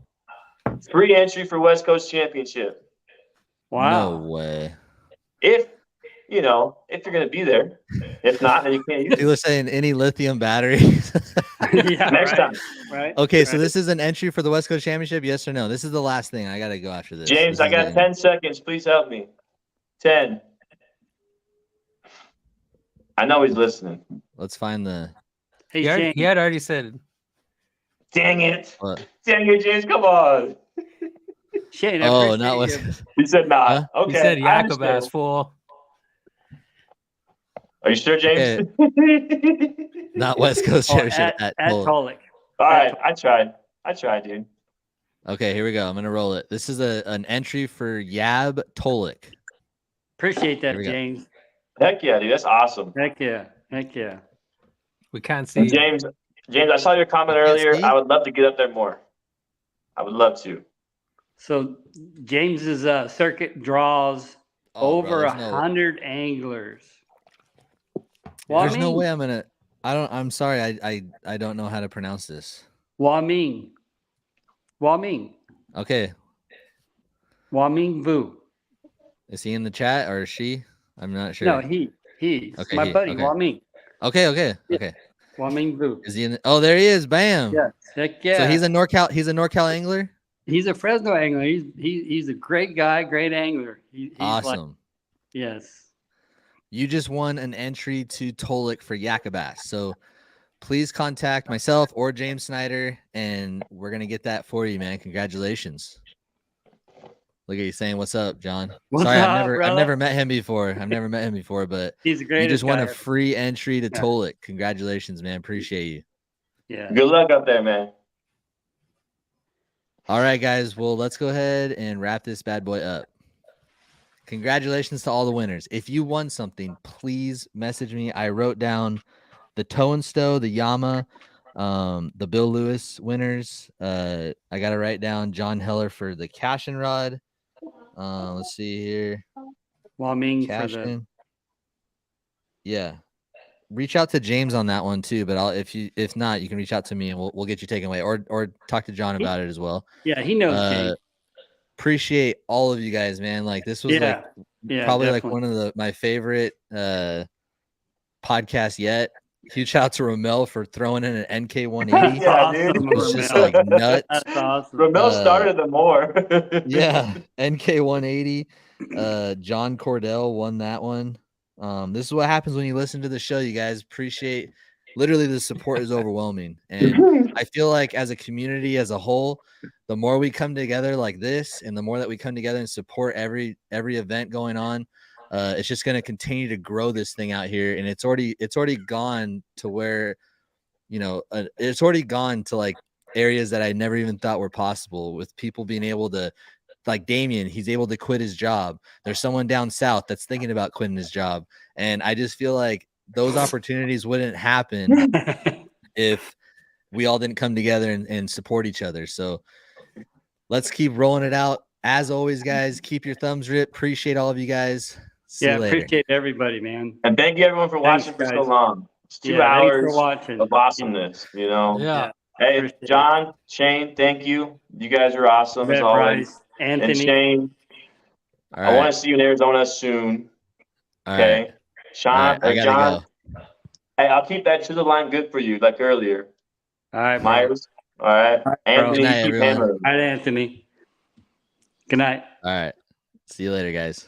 Free entry for West Coast Championship. Wow. No way. If you're gonna be there. If not, then you can't use He it. was saying any lithium batteries. Yeah, Next right, time. right. Okay, so right. this is an entry for the West Coast Championship, yes or no? This is the last thing. I gotta go after this. James, This I is got getting- 10 seconds. Please help me. 10. I know he's listening. Let's find the Hey, He Shane. had already said it. Dang it. what? Dang it, James. Come on. Shane, I Oh, appreciate not you. West. He said not. Huh? Okay. He said I Yak understand. Attack, fool. Are you sure, James? Not West Coast Oh, Championship at Toll. Tolic. All right. I tried, dude. Okay, here we go. I'm gonna roll it. This is an entry for Yab Tolik. Appreciate Here that, we go. James. Heck yeah, dude. That's awesome. Heck yeah. Heck yeah. We can't see. James, I saw your comment You can't earlier. see? I would love to get up there more. I would love to. So James's circuit draws Oh, bro, over there's no- 100 anglers. Well, There's no way I'm gonna. I'm sorry. I don't know how to pronounce this. Waming. Okay, Waming Vu. is he in the chat or is she? I'm not sure. No, he's Okay, my he, buddy, okay. Waming. Okay. Waming Vu. Is he in? Oh, there he is. Bam. Yeah. Heck yeah. So he's a NorCal angler. He's a Fresno angler. He's a great guy, great angler. He's Awesome. Like, yes. You just won an entry to Tolik for Yak Attack. So please contact myself or James Snyder, and we're gonna get that for you, man. Congratulations. Look at you saying, "What's up, John?" What's Sorry, up, I've brother? never met him before. But He's a great you just won guy. a free entry to Yeah. Tolik. Congratulations, man. Appreciate you. Yeah. Good luck up there, man. All right, guys. Well, let's go ahead and wrap this bad boy up. Congratulations to all the winners. If you won something, please message me. I wrote down the Toe and Stow, the Yama, the Bill Lewis winners. I got to write down John Heller for the cash and rod. Let's see here. Waming Cash for the in. Yeah. Reach out to James on that one too, but if not, you can reach out to me and we'll get you taken away or talk to John about it as well. yeah, he knows James. Appreciate all of you guys, man. Like this was Yeah, probably definitely. like one of my favorite podcasts yet. Huge shout out to Ramel for throwing in an NK 180. Yeah, dude. It's just like nuts. That's awesome. Ramel started them more. Yeah, NK 180. John Cordell won that one. This is what happens when you listen to the show, you guys. Appreciate literally the support is overwhelming. And I feel like as a community as a whole, the more we come together like this and the more that we come together and support every event going on, it's just going to continue to grow this thing out here. And it's already gone to where, it's already gone to like areas that I never even thought were possible, with people being able to, like Damian, he's able to quit his job. There's someone down south that's thinking about quitting his job. And I just feel like those opportunities wouldn't happen if we all didn't come together and support each other. So let's keep rolling it out. As always, guys, keep your thumbs ripped. Appreciate all of you guys. See you later. Appreciate everybody, man. And thank you everyone for Thanks, watching for so guys. long. It's 2 Yeah, thanks hours for watching. of awesomeness, Yeah. Hey, Appreciate John, Shane, thank you. You guys are awesome as Bet always. Bryce, Anthony. And Shane, All I want right. to see you in Arizona soon. All Okay. right. Sean, All right, I gotta John, go. hey, I'll keep that chisel line good for you, like earlier. All right, bro. Myers, all right. bro. Anthony, Good night, keep everyone. hammering. All right, Anthony. Good night. All right. See you later, guys.